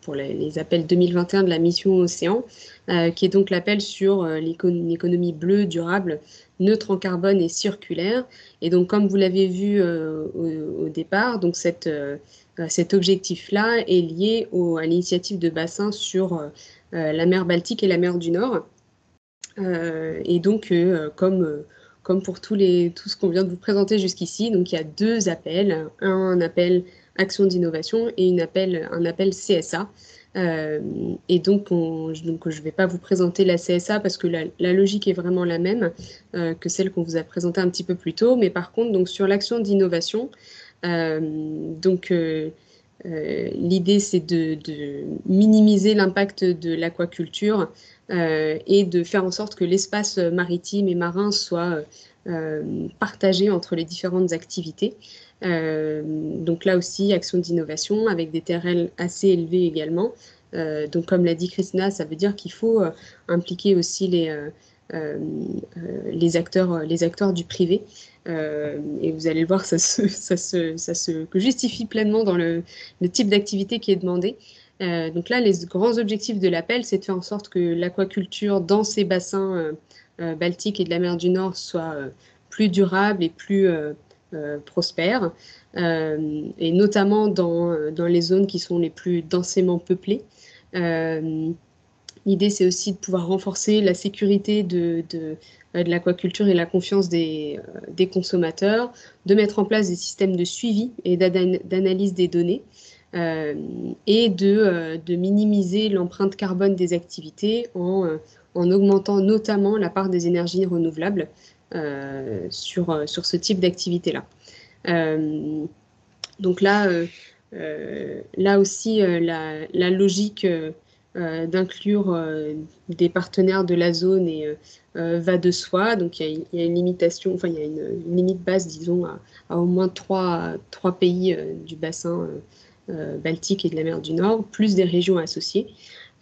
pour les appels 2021 de la mission Océan, qui est donc l'appel sur l'économie bleue, durable, neutre en carbone et circulaire. Et donc, comme vous l'avez vu au départ, donc cet objectif-là est lié à l'initiative de bassin sur la mer Baltique et la mer du Nord. Et donc, comme pour tout ce qu'on vient de vous présenter jusqu'ici, donc il y a deux appels, un appel action d'innovation et un appel CSA. Et donc, je ne vais pas vous présenter la CSA parce que la logique est vraiment la même que celle qu'on vous a présentée un petit peu plus tôt. Mais par contre, donc, sur l'action d'innovation, l'idée, c'est de minimiser l'impact de l'aquaculture et de faire en sorte que l'espace maritime et marin soit partagé entre les différentes activités. Donc là aussi, action d'innovation avec des TRL assez élevés également. Donc comme l'a dit Christina, ça veut dire qu'il faut impliquer aussi les acteurs du privé. Et vous allez le voir, ça se justifie pleinement dans le type d'activité qui est demandé. Donc là, les grands objectifs de l'appel, c'est de faire en sorte que l'aquaculture dans ces bassins baltiques et de la mer du Nord soit plus durable et plus prospère, et notamment dans les zones qui sont les plus densément peuplées. L'idée, c'est aussi de pouvoir renforcer la sécurité de l'aquaculture et la confiance des consommateurs, de mettre en place des systèmes de suivi et d'analyse des données, et de minimiser l'empreinte carbone des activités en augmentant notamment la part des énergies renouvelables sur ce type d'activité-là. Donc là aussi, la logique d'inclure des partenaires de la zone va de soi. Donc il y a une limitation, enfin il y a une limite basse, disons, à au moins trois pays du bassin baltique et de la mer du Nord, plus des régions associées.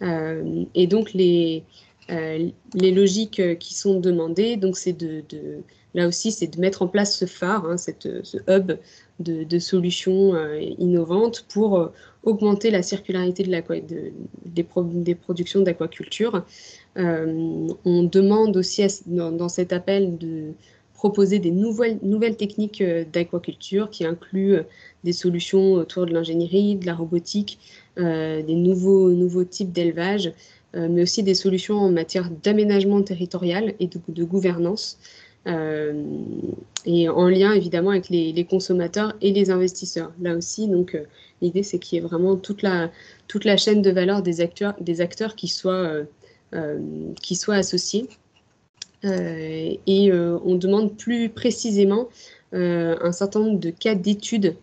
Et donc les logiques qui sont demandées, donc c'est là aussi, c'est de mettre en place ce phare, hein, ce hub de solutions innovantes pour augmenter la circularité des productions d'aquaculture. On demande aussi dans cet appel de proposer des nouvelles techniques d'aquaculture qui incluent des solutions autour de l'ingénierie, de la robotique, des nouveaux types d'élevage, mais aussi des solutions en matière d'aménagement territorial et de gouvernance, et en lien évidemment avec les consommateurs et les investisseurs. Là aussi, donc, l'idée c'est qu'il y ait vraiment toute la chaîne de valeur des acteurs qui soient associés. Et on demande plus précisément un certain nombre de cas d'études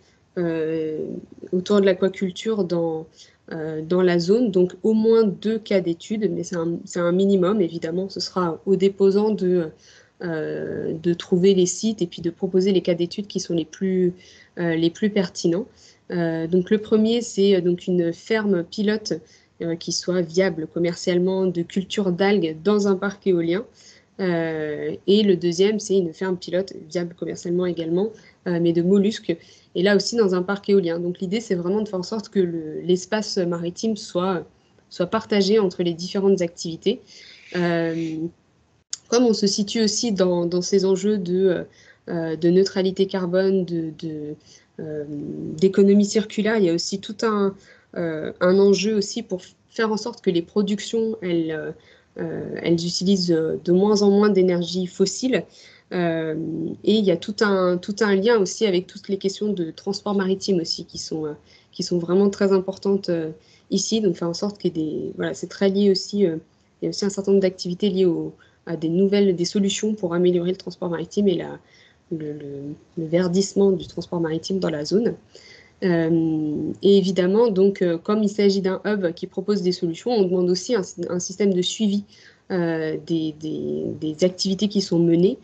autour de l'aquaculture dans la zone, donc au moins 2 cas d'études, mais c'est un minimum, évidemment. Ce sera aux déposants de trouver les sites et puis de proposer les cas d'études qui sont les plus pertinents. Donc le premier, c'est donc une ferme pilote qui soit viable commercialement de culture d'algues dans un parc éolien. Et le deuxième, c'est une ferme pilote viable commercialement également, mais de mollusques, et là aussi dans un parc éolien. Donc l'idée, c'est vraiment de faire en sorte que l'espace maritime soit partagé entre les différentes activités. Comme on se situe aussi dans ces enjeux de neutralité carbone, d'économie circulaire, il y a aussi tout un enjeu aussi pour faire en sorte que les productions, elles utilisent de moins en moins d'énergie fossile. Et il y a tout un lien aussi avec toutes les questions de transport maritime aussi qui sont vraiment très importantes ici. Donc faire en sorte qu'il y ait voilà, c'est très lié aussi. Il y a aussi un certain nombre d'activités liées à des solutions pour améliorer le transport maritime et le verdissement du transport maritime dans la zone. Et évidemment, donc, comme il s'agit d'un hub qui propose des solutions, on demande aussi un système de suivi des activités qui sont menées,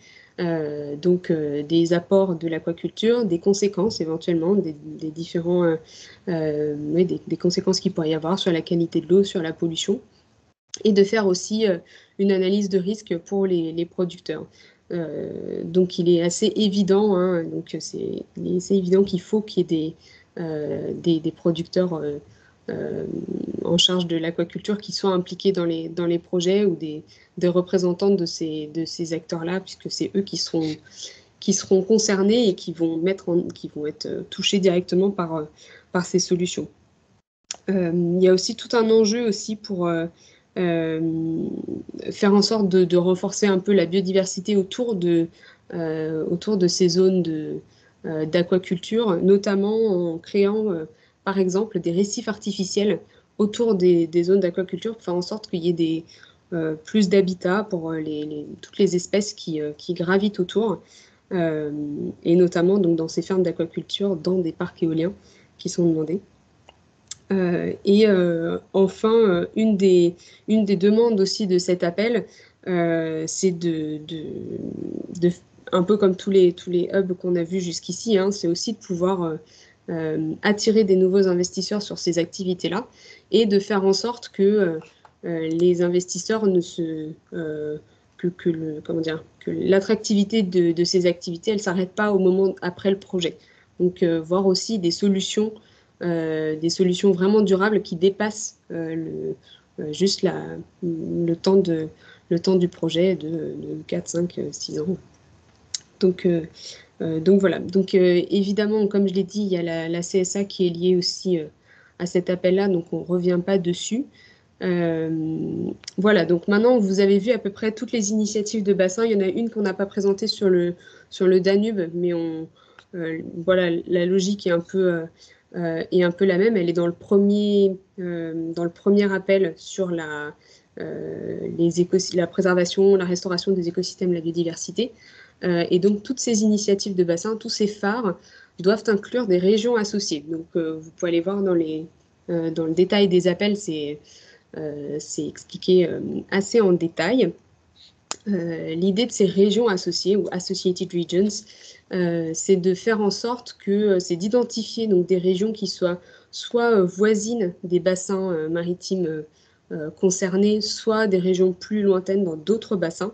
donc des apports de l'aquaculture, des conséquences éventuellement, des différents, des conséquences qu'il pourrait y avoir sur la qualité de l'eau, sur la pollution, et de faire aussi une analyse de risque pour les producteurs. Donc il est assez évident, hein, donc c'est assez évident qu'il faut qu'il y ait des producteurs en charge de l'aquaculture qui soient impliqués dans les projets, ou des représentants de ces acteurs-là, puisque c'est eux qui seront concernés et qui vont être touchés directement par ces solutions. Il y a aussi tout un enjeu aussi pour faire en sorte de renforcer un peu la biodiversité autour de ces zones d'aquaculture, notamment en créant par exemple des récifs artificiels autour des zones d'aquaculture, pour faire en sorte qu'il y ait plus d'habitat pour toutes les espèces qui gravitent autour, et notamment donc, dans ces fermes d'aquaculture, dans des parcs éoliens qui sont demandés. Et enfin, une des demandes aussi de cet appel, c'est un peu comme tous les hubs qu'on a vus jusqu'ici, hein, c'est aussi de pouvoir attirer des nouveaux investisseurs sur ces activités-là, et de faire en sorte que les investisseurs que l'attractivité de ces activités, elle ne s'arrête pas au moment après le projet. Donc voir aussi des solutions vraiment durables qui dépassent juste le temps du projet de 4, 5, 6 ans. Donc voilà. Donc évidemment, comme je l'ai dit, il y a la CSA qui est liée aussi à cet appel-là, donc on ne revient pas dessus. Voilà, donc maintenant vous avez vu à peu près toutes les initiatives de bassin. Il y en a une qu'on n'a pas présentée sur le Danube, mais voilà, la logique est un peu la même. Elle est dans le premier appel sur la préservation, la restauration des écosystèmes, la biodiversité. Et donc toutes ces initiatives de bassin, tous ces phares doivent inclure des régions associées. Donc vous pouvez aller voir dans le détail des appels, c'est expliqué assez en détail. L'idée de ces régions associées, ou associated regions, c'est de faire en sorte que c'est d'identifier donc des régions qui soient soit voisines des bassins maritimes concerner soit des régions plus lointaines dans d'autres bassins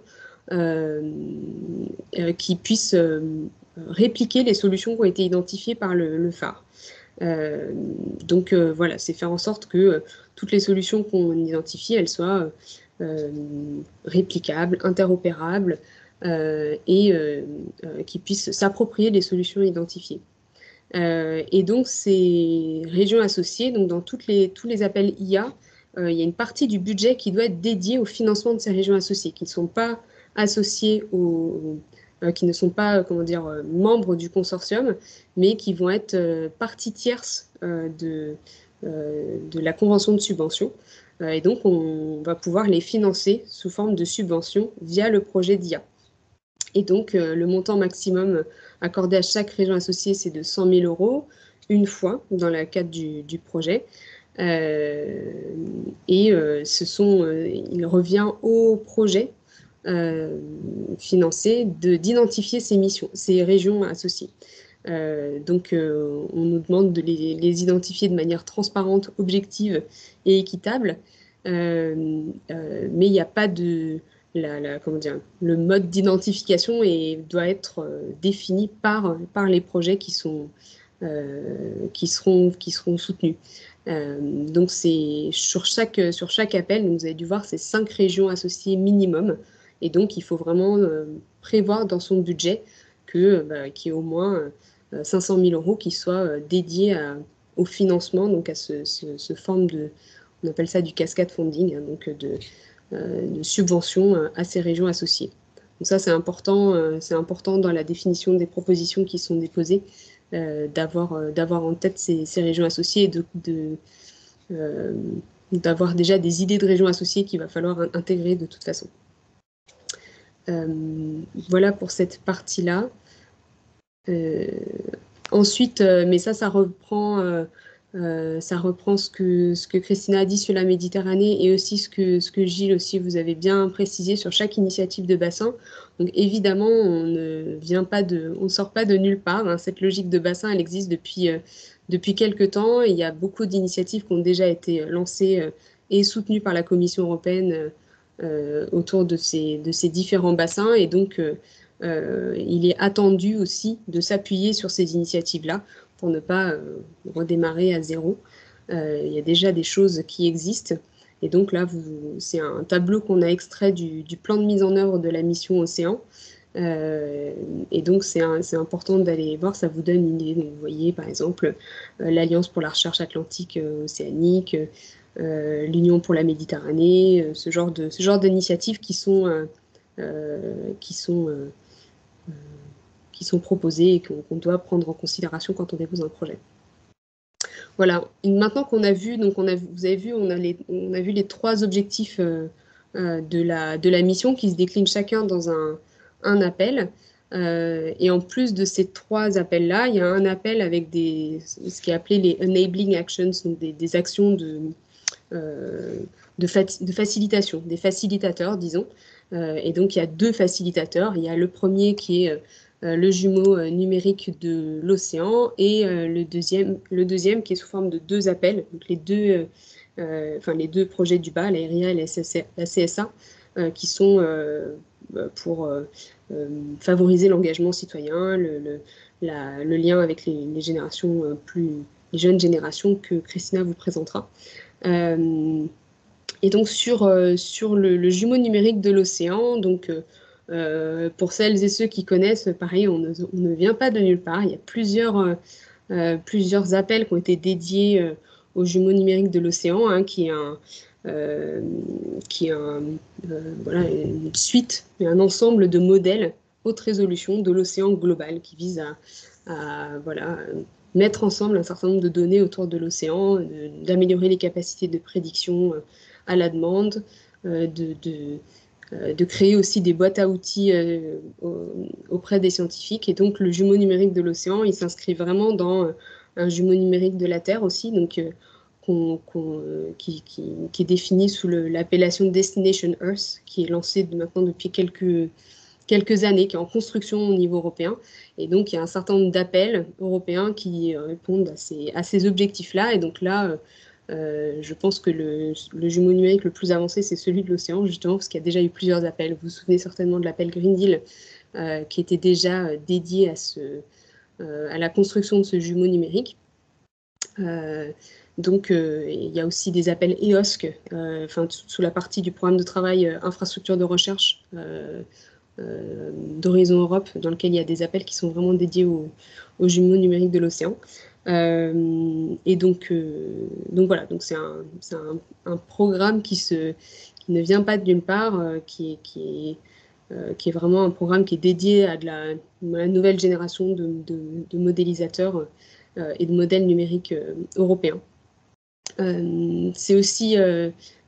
qui puissent répliquer les solutions qui ont été identifiées par le phare. Donc voilà, c'est faire en sorte que toutes les solutions qu'on identifie, elles soient réplicables, interopérables et qui puissent s'approprier les solutions identifiées. Et donc ces régions associées, donc dans tous les appels IA, il y a une partie du budget qui doit être dédiée au financement de ces régions associées, qui ne sont pas associées qui ne sont pas, comment dire, membres du consortium, mais qui vont être partie tierce de la convention de subvention. Et donc, on va pouvoir les financer sous forme de subvention via le projet d'IA. Et donc, le montant maximum accordé à chaque région associée, c'est de 100 000 € une fois dans le cadre du projet. Il revient au projet financé d'identifier ces missions, ces régions associées. Donc, on nous demande de les identifier de manière transparente, objective et équitable, mais il n'y a pas de... comment dire, le mode d'identification doit être défini par les projets qui seront soutenus. Donc, sur chaque appel, vous avez dû voir, c'est 5 régions associées minimum. Et donc, il faut vraiment prévoir dans son budget qu'il y ait au moins 500 000 € qui soient dédiés au financement, donc à ce forme de, on appelle ça du cascade funding, hein, donc de subventions à ces régions associées. Donc ça, c'est important dans la définition des propositions qui sont déposées, d'avoir en tête ces régions associées et d'avoir déjà des idées de régions associées qu'il va falloir intégrer de toute façon. Voilà pour cette partie-là. Ensuite, mais ça reprend ce que Christina a dit sur la Méditerranée et aussi ce que Gilles aussi vous avez bien précisé sur chaque initiative de bassin. Donc évidemment, on ne sort pas de nulle part, hein. Cette logique de bassin, elle existe depuis quelques temps. Et il y a beaucoup d'initiatives qui ont déjà été lancées et soutenues par la Commission européenne autour de ces différents bassins. Et donc, il est attendu aussi de s'appuyer sur ces initiatives-là pour ne pas redémarrer à zéro. Il y a déjà des choses qui existent. Et donc là, c'est un tableau qu'on a extrait du plan de mise en œuvre de la mission Océan. Et donc, c'est important d'aller voir, ça vous donne une idée. Donc, vous voyez, par exemple, l'Alliance pour la recherche atlantique océanique, l'Union pour la Méditerranée, ce genre d'initiatives qui sont proposées et qu'on doit prendre en considération quand on dépose un projet. Voilà. Maintenant qu'on a vu, donc vous avez vu, on a vu les 3 objectifs de la mission qui se déclinent chacun dans un appel. Et en plus de ces 3 appels-là, il y a un appel avec ce qui est appelé les enabling actions, donc des actions de facilitation, des facilitateurs, disons. Et donc, il y a 2 facilitateurs. Il y a le premier qui est le jumeau numérique de l'océan et le deuxième qui est sous forme de 2 appels. Donc, les deux projets du bas, l'AERIA et la CSA, qui sont pour favoriser l'engagement citoyen, le lien avec les générations les jeunes générations que Christina vous présentera. Et donc sur le jumeau numérique de l'océan, donc pour celles et ceux qui connaissent, pareil, on ne vient pas de nulle part. Il y a plusieurs appels qui ont été dédiés au jumeau numérique de l'océan, hein, qui est une suite, un ensemble de modèles haute résolution de l'océan global qui vise à mettre ensemble un certain nombre de données autour de l'océan, d'améliorer les capacités de prédiction à la demande, de créer aussi des boîtes à outils auprès des scientifiques. Et donc, le jumeau numérique de l'océan, il s'inscrit vraiment dans un jumeau numérique de la Terre aussi, donc qui est défini sous l'appellation Destination Earth, qui est lancé maintenant depuis quelques années, qui est en construction au niveau européen. Et donc, il y a un certain nombre d'appels européens qui répondent à ces objectifs-là. Et donc là, je pense que le jumeau numérique le plus avancé, c'est celui de l'océan, justement, parce qu'il y a déjà eu plusieurs appels. Vous vous souvenez certainement de l'appel Green Deal, qui était déjà dédié à la construction de ce jumeau numérique. Donc, il y a aussi des appels EOSC, sous la partie du programme de travail infrastructure de recherche d'Horizon Europe, dans lequel il y a des appels qui sont vraiment dédiés aux jumeaux numériques de l'océan. Et donc voilà, donc c'est un programme qui ne vient pas de nulle part, qui est vraiment un programme qui est dédié à la nouvelle génération de modélisateurs et de modèles numériques européens. C'est aussi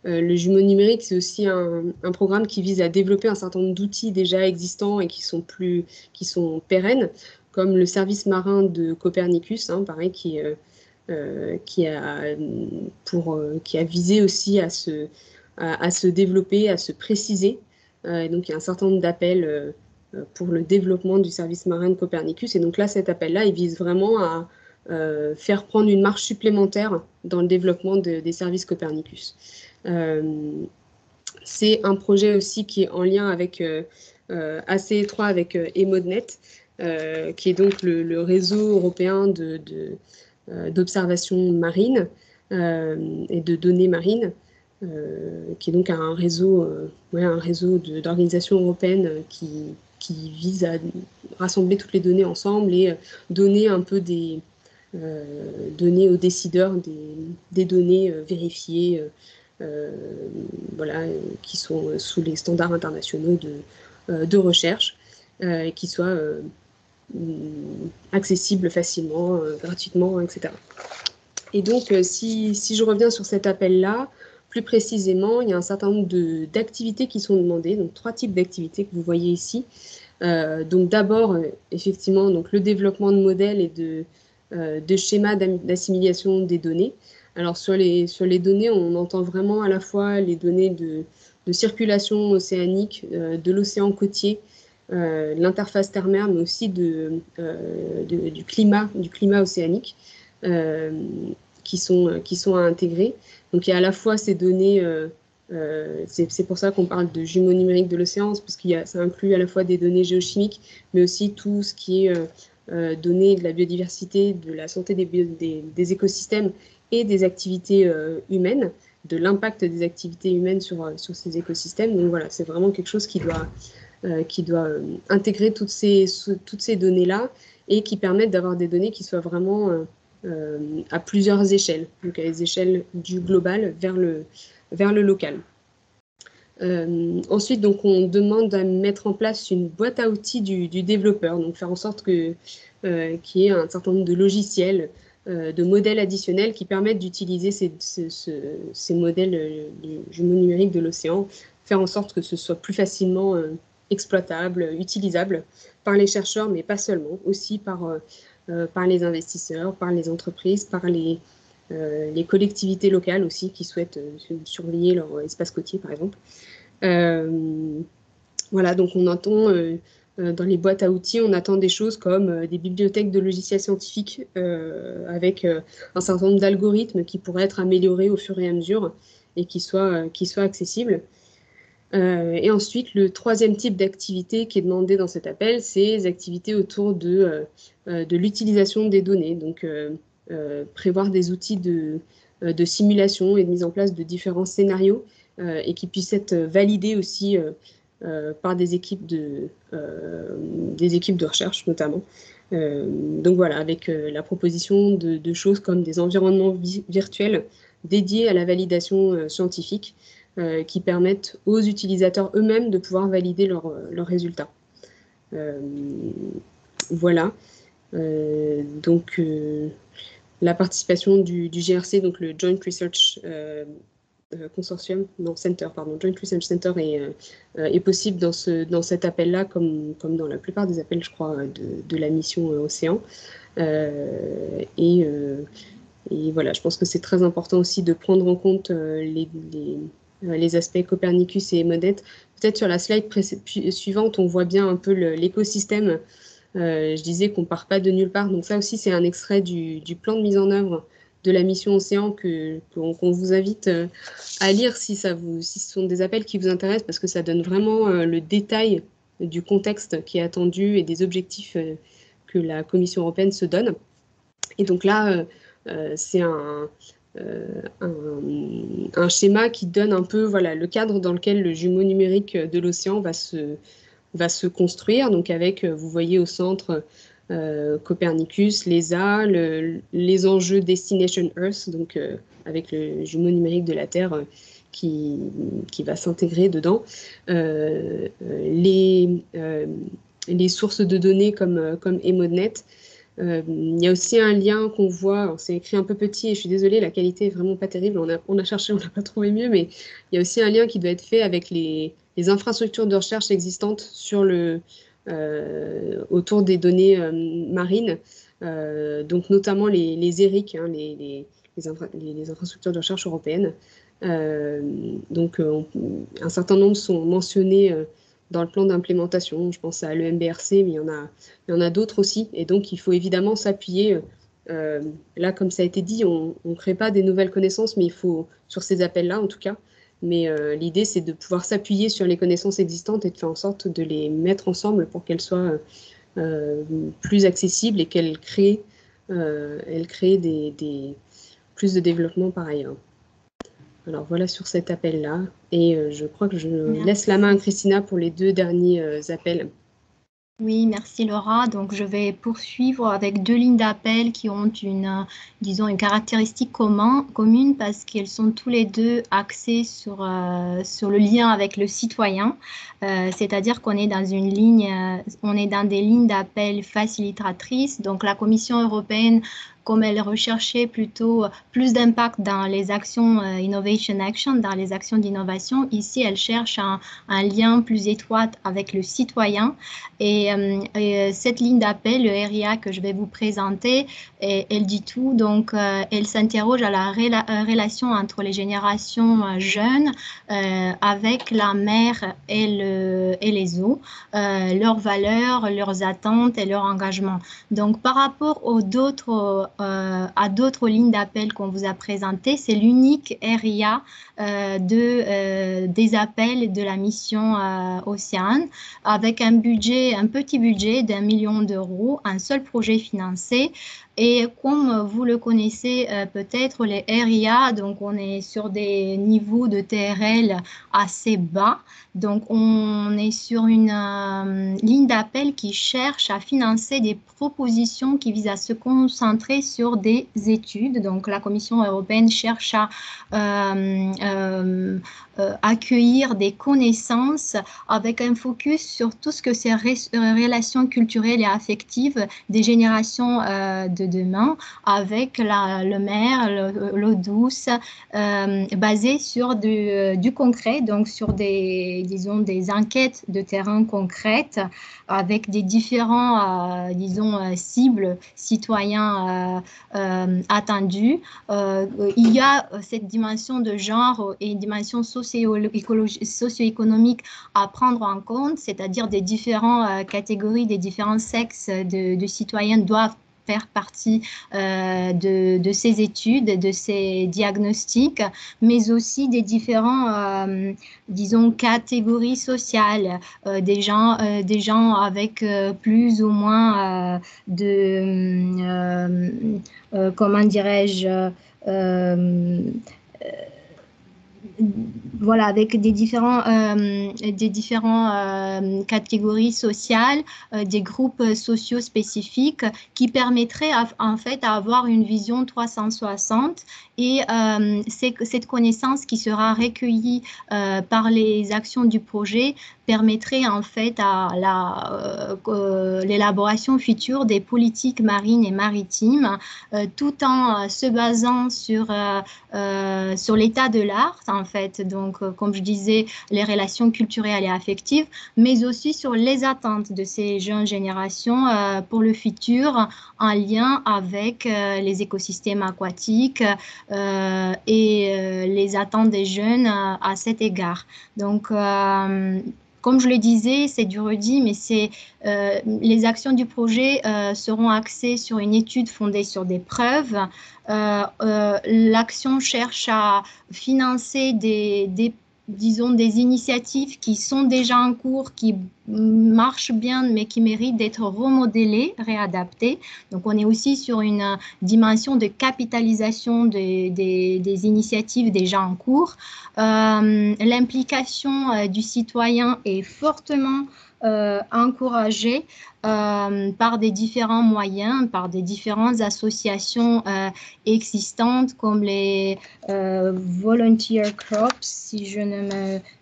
le jumeau numérique, c'est aussi un programme qui vise à développer un certain nombre d'outils déjà existants et qui sont pérennes, comme le service marin de Copernicus, pareil, qui a visé aussi à se développer, à se préciser. Donc, il y a un certain nombre d'appels pour le développement du service marin de Copernicus. Et donc là, cet appel-là, il vise vraiment à faire prendre une marche supplémentaire dans le développement des services Copernicus. C'est un projet aussi qui est en lien assez étroit avec EMODNet, qui est donc le réseau européen d'observation marine et de données marines, qui est donc un réseau d'organisations européennes qui vise à rassembler toutes les données ensemble et donner un peu donner aux décideurs des données vérifiées, qui sont sous les standards internationaux de recherche, et qui soient accessibles facilement, gratuitement, etc. Et donc, si je reviens sur cet appel-là, plus précisément, il y a un certain nombre d'activités qui sont demandées, donc 3 types d'activités que vous voyez ici. Donc d'abord, effectivement, donc le développement de modèles et de schémas d'assimilation des données. Alors sur les données, on entend vraiment à la fois les données de circulation océanique, de l'océan côtier, l'interface terre-mer, mais aussi du climat océanique qui sont à intégrer. Donc il y a à la fois ces données, c'est pour ça qu'on parle de jumeaux numériques de l'océan, parce que ça inclut à la fois des données géochimiques, mais aussi tout ce qui est données de la biodiversité, de la santé des écosystèmes et des activités humaines, de l'impact des activités humaines sur ces écosystèmes. Donc voilà, c'est vraiment quelque chose qui doit intégrer toutes ces données-là et qui permettent d'avoir des données qui soient vraiment à plusieurs échelles, donc à les échelles du global vers le local. Ensuite, donc, on demande à mettre en place une boîte à outils du développeur, donc faire en sorte qu'il y ait un certain nombre de logiciels, de modèles additionnels qui permettent d'utiliser ces modèles du jumeau numérique de l'océan, faire en sorte que ce soit plus facilement exploitable, utilisable par les chercheurs, mais pas seulement, aussi par les investisseurs, par les entreprises, par les collectivités locales aussi qui souhaitent surveiller leur espace côtier, par exemple. Voilà, donc on entend dans les boîtes à outils, on attend des choses comme des bibliothèques de logiciels scientifiques avec un certain nombre d'algorithmes qui pourraient être améliorés au fur et à mesure et qui soient accessibles. Et ensuite, le 3e type d'activité qui est demandé dans cet appel, c'est les activités autour de l'utilisation des données. Donc, prévoir des outils de simulation et de mise en place de différents scénarios et qui puissent être validés aussi par des équipes de recherche notamment. Donc voilà, avec la proposition de choses comme des environnements virtuels dédiés à la validation scientifique qui permettent aux utilisateurs eux-mêmes de pouvoir valider leurs résultats. Voilà. Donc la participation du GRC, donc le Joint Research Consortium, non, Center, pardon, Joint Research Center est possible dans cet appel-là, comme dans la plupart des appels, je crois, de la mission Océan. Et voilà, je pense que c'est très important aussi de prendre en compte les aspects Copernicus et EMODNet. Peut-être sur la slide suivante, on voit bien un peu l'écosystème. Je disais qu'on ne part pas de nulle part. Donc ça aussi, c'est un extrait du plan de mise en œuvre la mission Océan qu'on vous invite à lire si ce sont des appels qui vous intéressent, parce que ça donne vraiment le détail du contexte qui est attendu et des objectifs que la Commission européenne se donne. Et donc là, c'est un schéma qui donne un peu le cadre dans lequel le jumeau numérique de l'océan va se construire. Donc avec, vous voyez au centre, Copernicus, l'ESA, les enjeux Destination Earth, donc avec le jumeau numérique de la Terre qui va s'intégrer dedans. Les sources de données comme EMODNet. Il y a aussi un lien qu'on voit, c'est écrit un peu petit et je suis désolée, la qualité est vraiment pas terrible, on a cherché, on n'a pas trouvé mieux, mais il y a aussi un lien qui doit être fait avec les infrastructures de recherche existantes autour des données marines, donc notamment les ERIC, hein, les infrastructures de recherche européennes. Donc un certain nombre sont mentionnés dans le plan d'implémentation, je pense à l'EMBRC, mais il y en a d'autres aussi. Et donc, il faut évidemment s'appuyer. Là, comme ça a été dit, on ne crée pas des nouvelles connaissances, mais il faut, sur ces appels-là en tout cas. Mais l'idée, c'est de pouvoir s'appuyer sur les connaissances existantes et de faire en sorte de les mettre ensemble pour qu'elles soient plus accessibles et qu'elles créent plus de développement par ailleurs. Alors voilà sur cet appel-là. Et je crois que je laisse la main à Christina pour les 2 derniers appels. Oui, merci Laura. Donc, je vais poursuivre avec 2 lignes d'appel qui ont disons, une caractéristique commune parce qu'elles sont tous les 2 axées sur le lien avec le citoyen. C'est-à-dire qu'on est dans on est dans des lignes d'appel facilitatrices. Donc, la Commission européenne, comme elle recherchait plutôt plus d'impact dans les actions Innovation Action, dans les actions d'innovation, ici, elle cherche un lien plus étroit avec le citoyen. Et cette ligne d'appel, le RIA que je vais vous présenter, elle dit tout. Donc, elle s'interroge à la relation entre les générations jeunes avec la mer et les eaux, leurs valeurs, leurs attentes et leur engagement. Donc, par rapport à d'autres lignes d'appel qu'on vous a présentées, c'est l'unique RIA des appels de la mission Océane, avec un petit budget d'1 million d'euros, un seul projet financé. Et comme vous le connaissez peut-être, les RIA, donc on est sur des niveaux de TRL assez bas. Donc on est sur une ligne d'appel qui cherche à financer des propositions qui visent à se concentrer sur des études. Donc la Commission européenne cherche à accueillir des connaissances avec un focus sur tout ce que c'est relations culturelles et affectives des générations de demain, avec le mer, l'eau douce, basée sur du concret, donc sur des enquêtes de terrain concrètes avec des différents, cibles citoyens attendus. Il y a cette dimension de genre et une dimension socio-économique à prendre en compte, c'est-à-dire des différentes catégories, des différents sexes de citoyens doivent faire partie de ces études, de ces diagnostics, mais aussi des différents, catégories sociales, des gens avec plus ou moins comment dirais-je, voilà, avec des différents catégories sociales, des groupes sociaux spécifiques qui permettraient en fait à avoir une vision 360 et cette connaissance qui sera recueillie par les actions du projet permettrait en fait à l'élaboration future des politiques marines et maritimes tout en se basant sur l'état de l'art en fait, donc comme je disais, les relations culturelles et affectives, mais aussi sur les attentes de ces jeunes générations pour le futur en lien avec les écosystèmes aquatiques et les attentes des jeunes à cet égard. Donc comme je le disais, c'est du redit, mais les actions du projet seront axées sur une étude fondée sur des preuves. L'action cherche à financer disons, des initiatives qui sont déjà en cours, qui marchent bien, mais qui méritent d'être remodélées, réadaptées. Donc, on est aussi sur une dimension de capitalisation des initiatives déjà en cours. L'implication du citoyen est fortement encouragée par des différents moyens, par des différentes associations existantes comme les volunteer crops,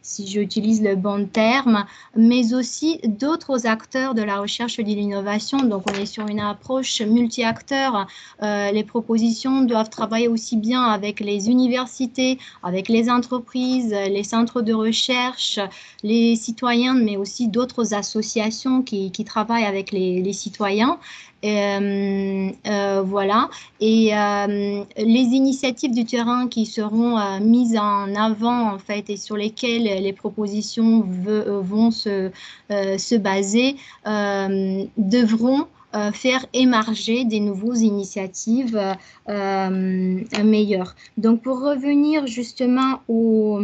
si j'utilise le bon terme, mais aussi d'autres acteurs de la recherche et de l'innovation. Donc, on est sur une approche multi-acteurs. Les propositions doivent travailler aussi bien avec les universités, avec les entreprises, les centres de recherche, les citoyens, mais aussi d'autres associations qui travaillent avec les citoyens. Voilà. Et les initiatives du terrain qui seront mises en avant, en fait, et sur lesquelles les propositions vont se baser, devront faire émerger des nouvelles initiatives meilleures. Donc, pour revenir justement aux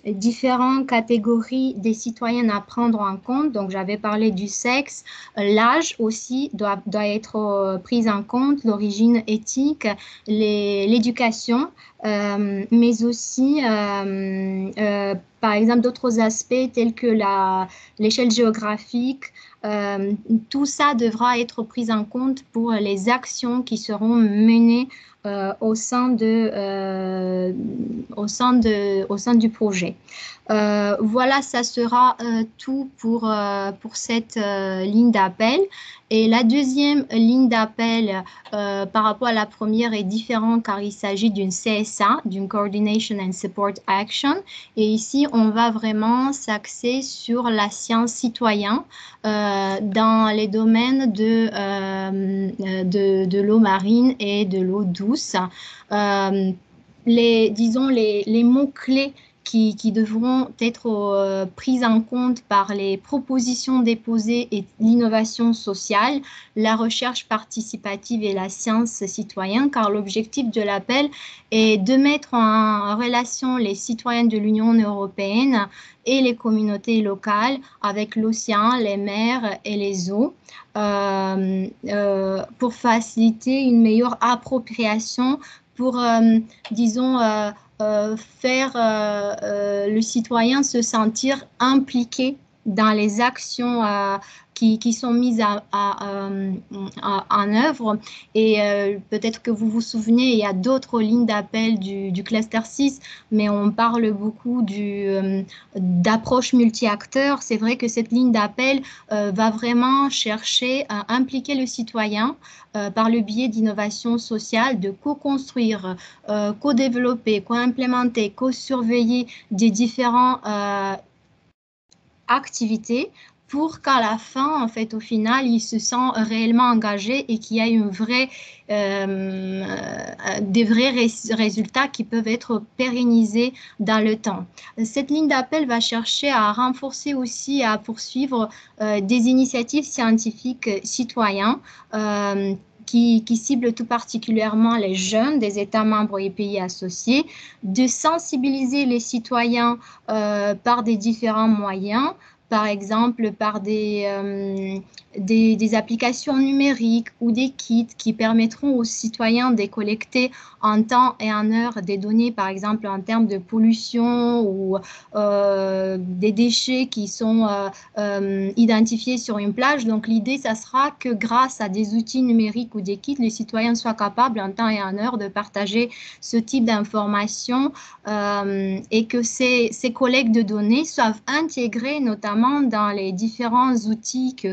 différentes catégories des citoyens à prendre en compte. Donc, j'avais parlé du sexe. L'âge aussi doit être pris en compte, l'origine éthique, l'éducation, mais aussi, par exemple, d'autres aspects tels que l'échelle géographique. Tout ça devra être pris en compte pour les actions qui seront menées au sein du projet. Voilà, ça sera tout pour cette ligne d'appel. Et la deuxième ligne d'appel par rapport à la première est différente car il s'agit d'une CSA, d'une Coordination and Support Action. Et ici, on va vraiment s'axer sur la science citoyenne dans les domaines de l'eau marine et de l'eau douce. Disons, les mots-clés qui devront être prises en compte par les propositions déposées et l'innovation sociale, la recherche participative et la science citoyenne, car l'objectif de l'appel est de mettre en relation les citoyens de l'Union européenne et les communautés locales avec l'océan, les mers et les eaux pour faciliter une meilleure appropriation pour, disons, faire le citoyen se sentir impliqué dans les actions qui sont mises en œuvre. Et peut-être que vous vous souvenez, il y a d'autres lignes d'appel du cluster 6, mais on parle beaucoup d'approche multi-acteurs. C'est vrai que cette ligne d'appel va vraiment chercher à impliquer le citoyen par le biais d'innovation sociale, de co-construire, co-développer, co-implémenter, co-surveiller des différents activités pour qu'à la fin, en fait, au final, ils se sentent réellement engagés et qu'il y ait des vrais résultats qui peuvent être pérennisés dans le temps. Cette ligne d'appel va chercher à renforcer aussi, à poursuivre des initiatives scientifiques citoyens qui ciblent tout particulièrement les jeunes des États membres et pays associés, de sensibiliser les citoyens par des différents moyens, par exemple par des applications numériques ou des kits qui permettront aux citoyens de collecter en temps et en heure des données, par exemple en termes de pollution ou des déchets qui sont identifiés sur une plage. Donc l'idée, ça sera que grâce à des outils numériques ou des kits, les citoyens soient capables en temps et en heure de partager ce type d'informations et que ces collectes de données soient intégrées notamment dans les différents outils que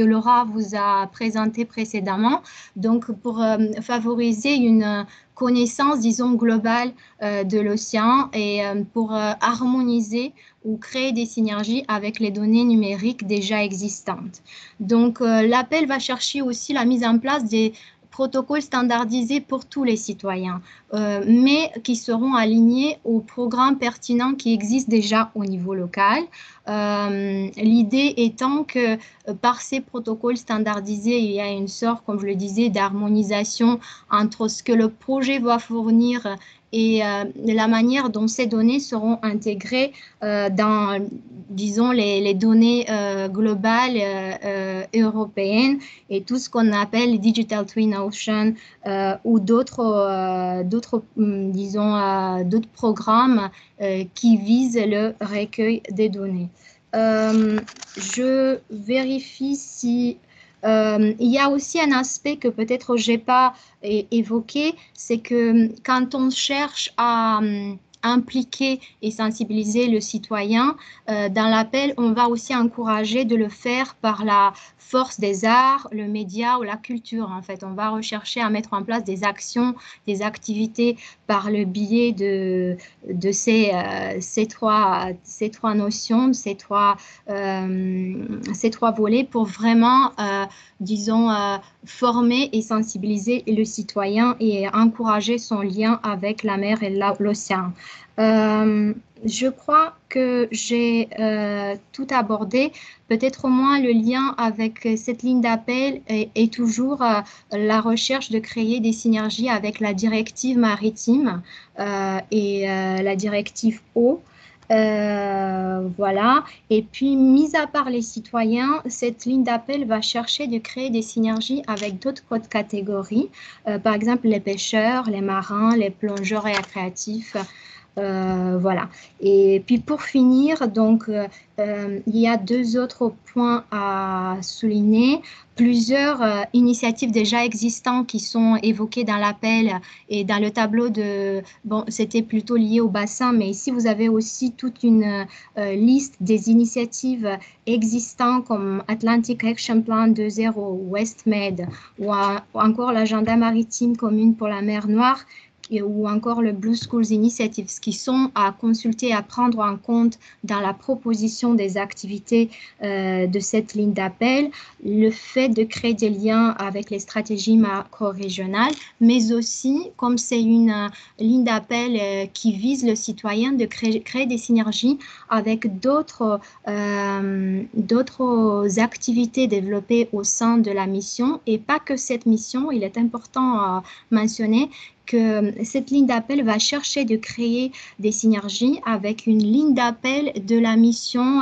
Laura vous a présentés précédemment. Donc, pour favoriser une connaissance, disons, globale de l'océan et pour harmoniser ou créer des synergies avec les données numériques déjà existantes. Donc, l'appel va chercher aussi la mise en place des protocoles standardisés pour tous les citoyens, mais qui seront alignés aux programmes pertinents qui existent déjà au niveau local. L'idée étant que par ces protocoles standardisés, il y a une sorte, comme je le disais, d'harmonisation entre ce que le projet va fournir et la manière dont ces données seront intégrées dans, disons, les données globales européennes et tout ce qu'on appelle Digital Twin Ocean ou d'autres, disons, d'autres programmes qui visent le recueil des données. Je vérifie si il y a aussi un aspect que peut-être je n'ai pas évoqué, c'est que quand on cherche à impliquer et sensibiliser le citoyen dans l'appel, on va aussi encourager de le faire par la force des arts, le média ou la culture. En fait, on va rechercher à mettre en place des actions, des activités par le biais de ces trois notions, ces trois volets pour vraiment, disons, former et sensibiliser le citoyen et encourager son lien avec la mer et l'océan. Je crois que j'ai tout abordé. Peut-être au moins le lien avec cette ligne d'appel est toujours la recherche de créer des synergies avec la directive maritime et la directive eau. Voilà. Et puis, mis à part les citoyens, cette ligne d'appel va chercher de créer des synergies avec d'autres catégories, par exemple les pêcheurs, les marins, les plongeurs récréatifs. Voilà. Et puis pour finir, donc, il y a deux autres points à souligner. Plusieurs initiatives déjà existantes qui sont évoquées dans l'appel et dans le tableau de... Bon, c'était plutôt lié au bassin, mais ici, vous avez aussi toute une liste des initiatives existantes comme Atlantic Action Plan 2.0, WestMed ou encore l'agenda maritime commune pour la mer Noire ou encore le Blue Schools Initiative, qui sont à consulter, à prendre en compte dans la proposition des activités de cette ligne d'appel, le fait de créer des liens avec les stratégies macro-régionales, mais aussi, comme c'est une ligne d'appel qui vise le citoyen, de créer des synergies avec d'autres activités développées au sein de la mission, et pas que cette mission. Il est important à mentionner que cette ligne d'appel va chercher de créer des synergies avec une ligne d'appel de la mission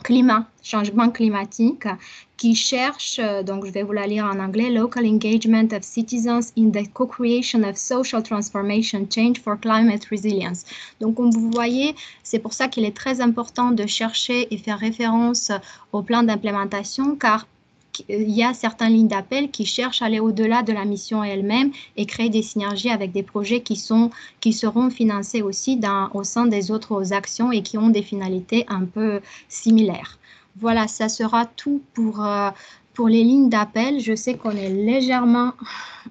climat, changement climatique, qui cherche, donc je vais vous la lire en anglais, Local Engagement of Citizens in the Co-Creation of Social Transformation Change for Climate Resilience. Donc, comme vous voyez, c'est pour ça qu'il est très important de chercher et faire référence au plan d'implémentation, car il y a certaines lignes d'appel qui cherchent à aller au-delà de la mission elle-même et créer des synergies avec des projets qui seront financés aussi au sein des autres actions et qui ont des finalités un peu similaires. Voilà, ça sera tout pour les lignes d'appel. Je sais qu'on est légèrement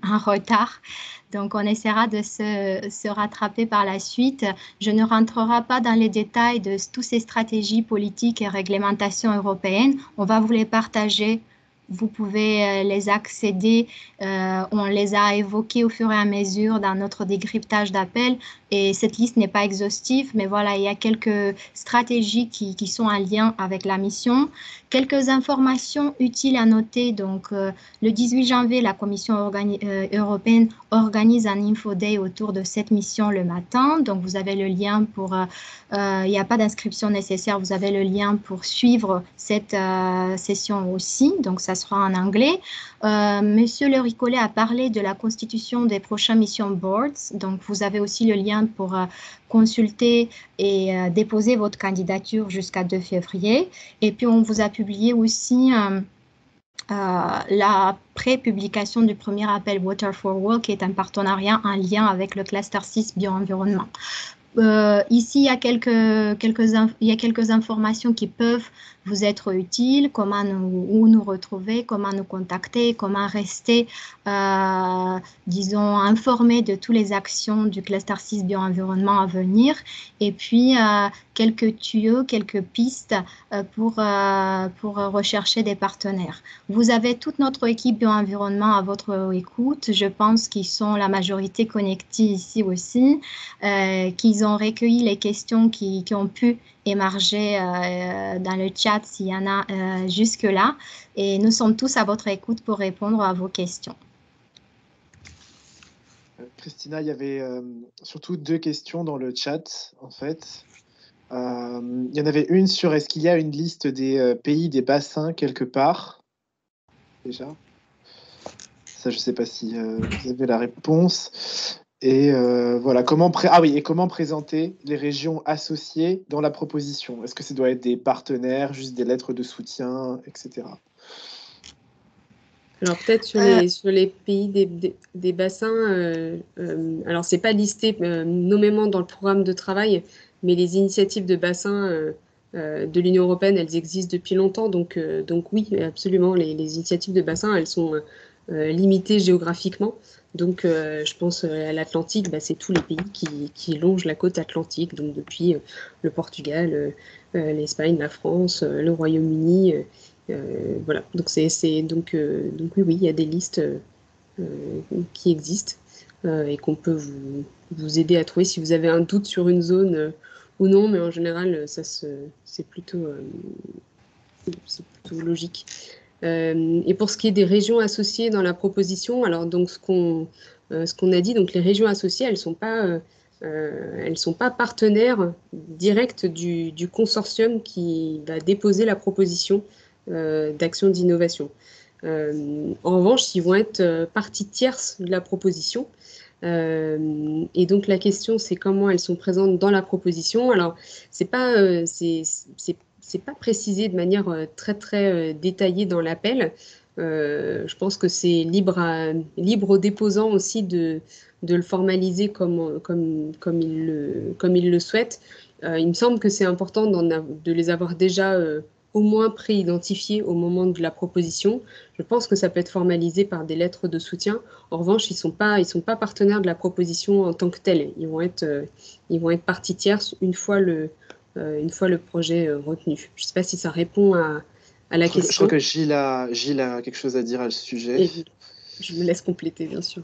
en retard, donc on essaiera de se rattraper par la suite. Je ne rentrerai pas dans les détails de toutes ces stratégies politiques et réglementations européennes. On va vous les partager. Vous pouvez les accéder, on les a évoqués au fur et à mesure dans notre décryptage d'appels et cette liste n'est pas exhaustive, mais voilà, il y a quelques stratégies qui sont en lien avec la mission. Quelques informations utiles à noter, donc le 18 janvier, la Commission européenne organise un Info Day autour de cette mission le matin, donc vous avez le lien pour, il n'y a pas d'inscription nécessaire, vous avez le lien pour suivre cette session aussi, donc ça sera en anglais. Monsieur Le Ricollet a parlé de la constitution des prochains mission boards, donc vous avez aussi le lien pour consulter et déposer votre candidature jusqu'à 2 février. Et puis on vous a publié aussi la pré-publication du premier appel Water for Work, qui est un partenariat en lien avec le cluster 6 bio-environnement. Ici, il y a quelques informations qui peuvent vous être utiles, où nous retrouver, comment nous contacter, comment rester, disons, informer de toutes les actions du cluster 6 bio-environnement à venir, et puis quelques tuyaux, quelques pistes pour rechercher des partenaires. Vous avez toute notre équipe bio-environnement à votre écoute. Je pense qu'ils sont la majorité connectés ici aussi, qu'ils ont recueilli les questions qui ont pu émerger dans le chat s'il y en a jusque-là. Et nous sommes tous à votre écoute pour répondre à vos questions. Christina, il y avait surtout 2 questions dans le chat, en fait. Il y en avait une sur est-ce qu'il y a une liste des pays, des bassins quelque part, déjà. Ça, je ne sais pas si vous avez la réponse. Et voilà, comment présenter les régions associées dans la proposition? Est-ce que ça doit être des partenaires, juste des lettres de soutien, etc. Alors peut-être sur les pays des bassins, alors c'est pas listé nommément dans le programme de travail, mais les initiatives de bassins de l'Union européenne, elles existent depuis longtemps, donc oui, absolument, les initiatives de bassins, elles sont limitées géographiquement. Donc je pense à l'Atlantique, c'est tous les pays qui longent la côte atlantique, donc depuis le Portugal, l'Espagne, la France, le Royaume-Uni. Voilà, donc oui, il y a des listes qui existent et qu'on peut vous aider à trouver si vous avez un doute sur une zone ou non, mais en général, c'est plutôt logique. Et pour ce qui est des régions associées dans la proposition, alors donc ce qu'on a dit, donc les régions associées, elles sont pas partenaires directs du consortium qui va déposer la proposition d'action d'innovation. En revanche, ils vont être partie tierce de la proposition. Et donc la question, c'est comment elles sont présentes dans la proposition. Alors, c'est pas précisé de manière très très détaillée dans l'appel. Je pense que c'est libre aux déposants aussi de le formaliser comme il le souhaite. Il me semble que c'est important de les avoir déjà au moins pré-identifiés au moment de la proposition. Je pense que ça peut être formalisé par des lettres de soutien. En revanche, ils sont pas partenaires de la proposition en tant que telle. Ils vont être partie tierce une fois le projet retenu. Je ne sais pas si ça répond à la question. Je crois que Gilles a quelque chose à dire à ce sujet. Et je me laisse compléter, bien sûr.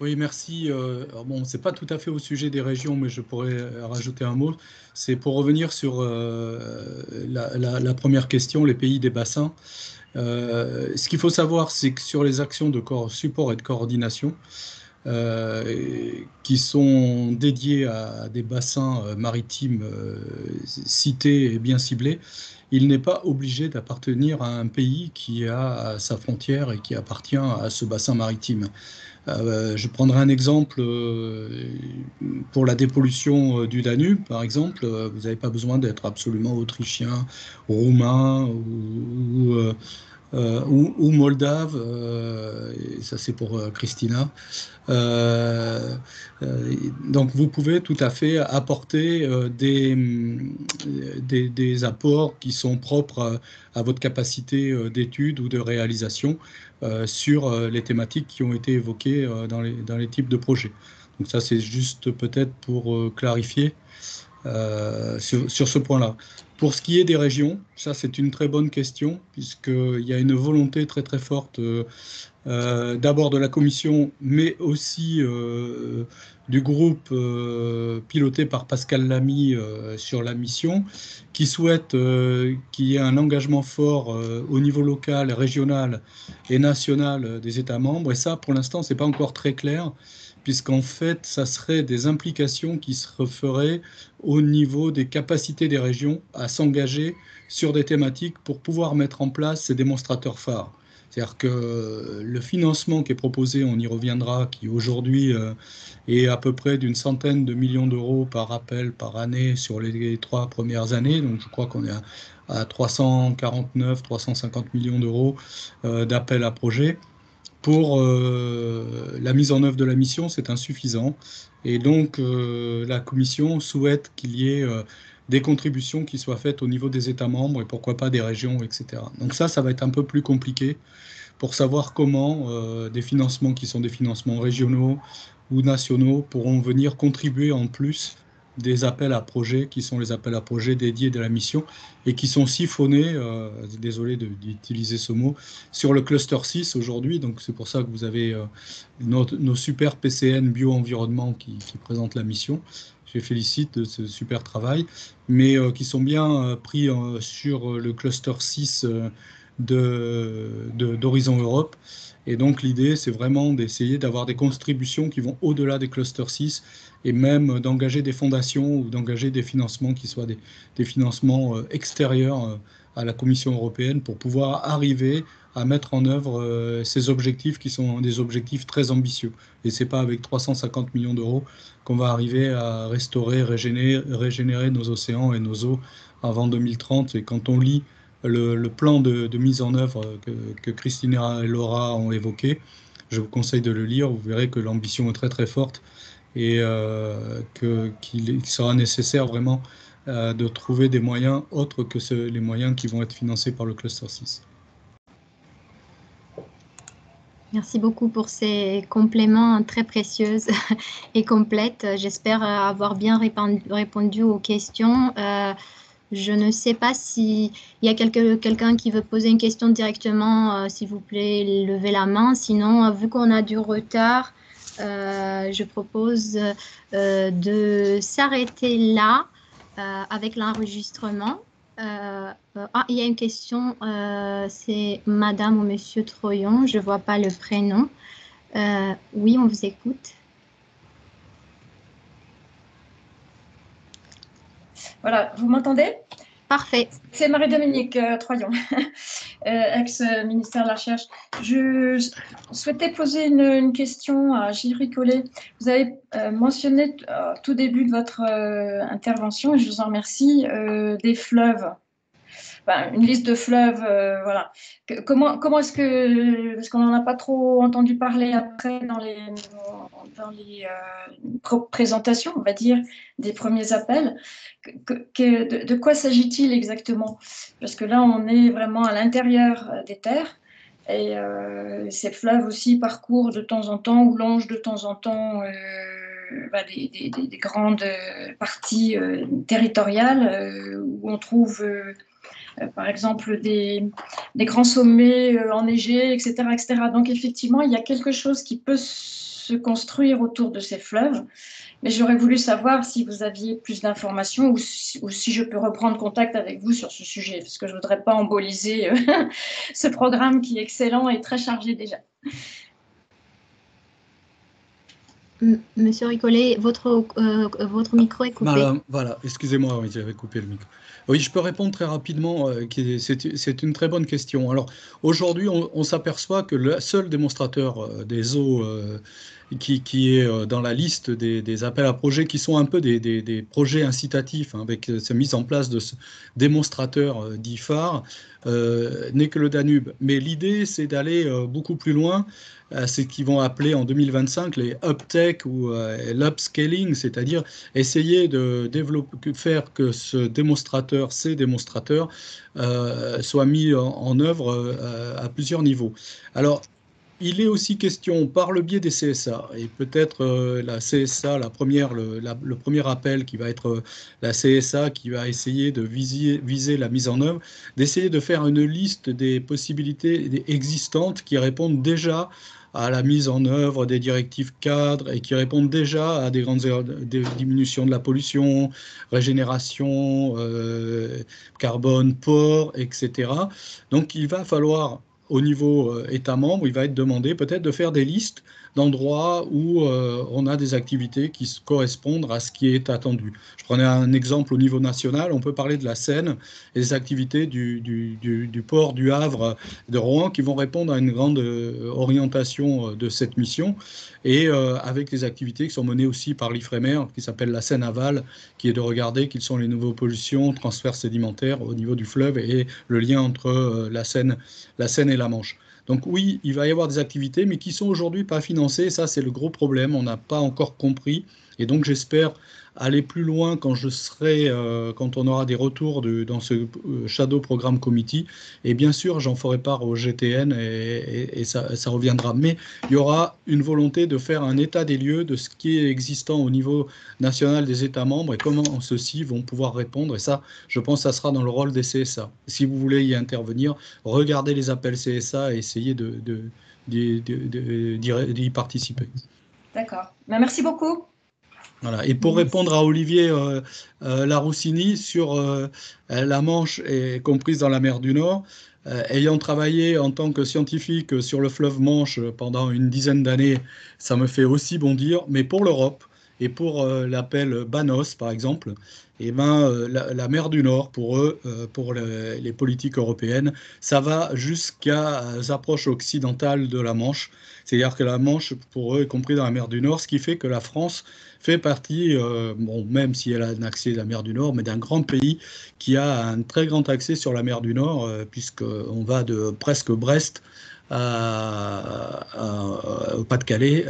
Oui, merci. Alors bon, c'est pas tout à fait au sujet des régions, mais je pourrais rajouter un mot. C'est pour revenir sur la première question, les pays des bassins. Ce qu'il faut savoir, c'est que sur les actions de support et de coordination, qui sont dédiées à des bassins maritimes cités et bien ciblés, il n'est pas obligé d'appartenir à un pays qui a sa frontière et qui appartient à ce bassin maritime. Je prendrai un exemple pour la dépollution du Danube, par exemple. Vous n'avez pas besoin d'être absolument autrichien, roumain ou moldave, et ça c'est pour Christina. Donc vous pouvez tout à fait apporter des apports qui sont propres à votre capacité d'étude ou de réalisation sur les thématiques qui ont été évoquées dans les types de projets. Donc ça c'est juste peut-être pour clarifier sur ce point-là. Pour ce qui est des régions, ça c'est une très bonne question, puisqu'il y a une volonté très très forte d'abord de la Commission, mais aussi du groupe piloté par Pascal Lamy sur la mission, qui souhaite qu'il y ait un engagement fort au niveau local, régional et national des États membres. Et ça, pour l'instant, c'est pas encore très clair, puisqu'en fait, ça serait des implications qui se referaient au niveau des capacités des régions à s'engager sur des thématiques pour pouvoir mettre en place ces démonstrateurs phares. C'est-à-dire que le financement qui est proposé, on y reviendra, qui aujourd'hui est à peu près d'une centaine de millions d'euros par appel par année sur les 3 premières années. Donc je crois qu'on est à 349, 350 millions d'euros d'appel à projet. Pour la mise en œuvre de la mission, c'est insuffisant. Et donc, la Commission souhaite qu'il y ait des contributions qui soient faites au niveau des États membres et pourquoi pas des régions, etc. Donc ça va être un peu plus compliqué pour savoir comment des financements qui sont des financements régionaux ou nationaux pourront venir contribuer en plus des appels à projets qui sont les appels à projets dédiés de la mission et qui sont siphonnés, désolé d'utiliser ce mot, sur le cluster 6 aujourd'hui. Donc c'est pour ça que vous avez nos super PCN bio-environnement qui présentent la mission. Je les félicite de ce super travail, mais qui sont bien pris sur le cluster 6 d'Horizon Europe. Et donc l'idée, c'est vraiment d'essayer d'avoir des contributions qui vont au-delà des clusters 6 et même d'engager des fondations ou d'engager des financements qui soient des financements extérieurs à la Commission européenne pour pouvoir arriver à mettre en œuvre ces objectifs qui sont des objectifs très ambitieux. Et ce n'est pas avec 350 millions d'euros qu'on va arriver à restaurer, régénérer nos océans et nos eaux avant 2030. Et quand on lit le plan de mise en œuvre que Christina et Laura ont évoqué, je vous conseille de le lire, vous verrez que l'ambition est très très forte et qu'il sera nécessaire vraiment de trouver des moyens autres que les moyens qui vont être financés par le cluster 6. Merci beaucoup pour ces compléments très précieux et complètes. J'espère avoir bien répondu aux questions. Je ne sais pas s'il y a quelqu'un qui veut poser une question directement, s'il vous plaît, levez la main. Sinon, vu qu'on a du retard, je propose de s'arrêter là avec l'enregistrement. Il y a une question, c'est Madame ou Monsieur Troyon, je ne vois pas le prénom. Oui, on vous écoute. Voilà, vous m'entendez? Parfait. C'est Marie-Dominique Troyon, ex-ministère de la Recherche. Je souhaitais poser une question à Gilles Ricollet. Vous avez mentionné au tout début de votre intervention, et je vous en remercie, des fleuves. Enfin, une liste de fleuves, voilà. Comment est-ce que, parce qu'on n'en a pas trop entendu parler après dans les présentations, on va dire, des premiers appels, de quoi s'agit-il exactement? Parce que là, on est vraiment à l'intérieur des terres et ces fleuves aussi parcourent de temps en temps ou longent de temps en temps des grandes parties territoriales où on trouve par exemple des grands sommets enneigés, etc., etc. Donc effectivement, il y a quelque chose qui peut se construire autour de ces fleuves, mais j'aurais voulu savoir si vous aviez plus d'informations ou si je peux reprendre contact avec vous sur ce sujet, parce que je ne voudrais pas emboliser ce programme qui est excellent et très chargé déjà. Monsieur Ricollet, votre micro est coupé. Voilà, excusez-moi, oui, j'avais coupé le micro. Oui, je peux répondre très rapidement, c'est une très bonne question. Alors, aujourd'hui, on s'aperçoit que le seul démonstrateur des eaux qui est dans la liste des appels à projets, qui sont un peu des projets incitatifs, hein, avec cette mise en place de ce démonstrateur dit phare, n'est que le Danube. Mais l'idée, c'est d'aller beaucoup plus loin. C'est ce qu'ils vont appeler en 2025 les uptech ou l'upscaling, c'est-à-dire essayer de faire que ces démonstrateurs soient mis en œuvre à plusieurs niveaux. Alors, il est aussi question, par le biais des CSA, et peut-être la CSA, le premier appel qui va être la CSA qui va essayer de viser la mise en œuvre, d'essayer de faire une liste des possibilités existantes qui répondent déjà à la mise en œuvre des directives cadres et qui répondent déjà à des grandes diminutions de la pollution, régénération, carbone, port, etc. Donc il va falloir, au niveau État membre, il va être demandé peut-être de faire des listes d'endroits où on a des activités qui correspondent à ce qui est attendu. Je prenais un exemple au niveau national, on peut parler de la Seine et des activités du port du Havre, de Rouen, qui vont répondre à une grande orientation de cette mission, et avec des activités qui sont menées aussi par l'IFREMER, qui s'appelle la Seine Aval, qui est de regarder quelles sont les nouvelles pollutions, transferts sédimentaires au niveau du fleuve et le lien entre la Seine et la Manche. Donc oui, il va y avoir des activités, mais qui sont aujourd'hui pas financées. Ça, c'est le gros problème. On n'a pas encore compris. Et donc, j'espère, aller plus loin quand quand on aura des retours dans ce Shadow Program Committee. Et bien sûr, j'en ferai part au GTN et ça reviendra. Mais il y aura une volonté de faire un état des lieux de ce qui est existant au niveau national des États membres et comment ceux-ci vont pouvoir répondre. Et ça, je pense que ça sera dans le rôle des CSA. Si vous voulez y intervenir, regardez les appels CSA et essayez d'y participer. D'accord. Merci beaucoup. Voilà. Et pour répondre à Olivier Laroussini sur la Manche est comprise dans la mer du Nord, ayant travaillé en tant que scientifique sur le fleuve Manche pendant une dizaine d'années, ça me fait aussi bondir. Mais pour l'Europe et pour l'appel BANOS, par exemple, eh ben, la mer du Nord, pour eux, pour les politiques européennes, ça va jusqu'à approches occidentales de la Manche. C'est-à-dire que la Manche, pour eux, est compris dans la mer du Nord, ce qui fait que la France fait partie, bon, même si elle a un accès à la mer du Nord, mais d'un grand pays qui a un très grand accès sur la mer du Nord, puisqu'on va de presque Brest au Pas-de-Calais,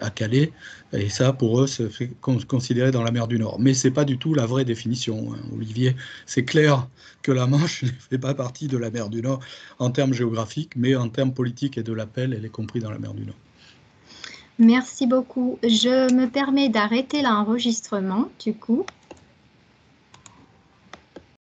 à Calais, et ça, pour eux, c'est considéré dans la mer du Nord. Mais ce n'est pas du tout la vraie définition, hein, Olivier. C'est clair que la Manche ne fait pas partie de la mer du Nord en termes géographiques, mais en termes politiques et de l'appel, elle est comprise dans la mer du Nord. Merci beaucoup. Je me permets d'arrêter l'enregistrement, du coup.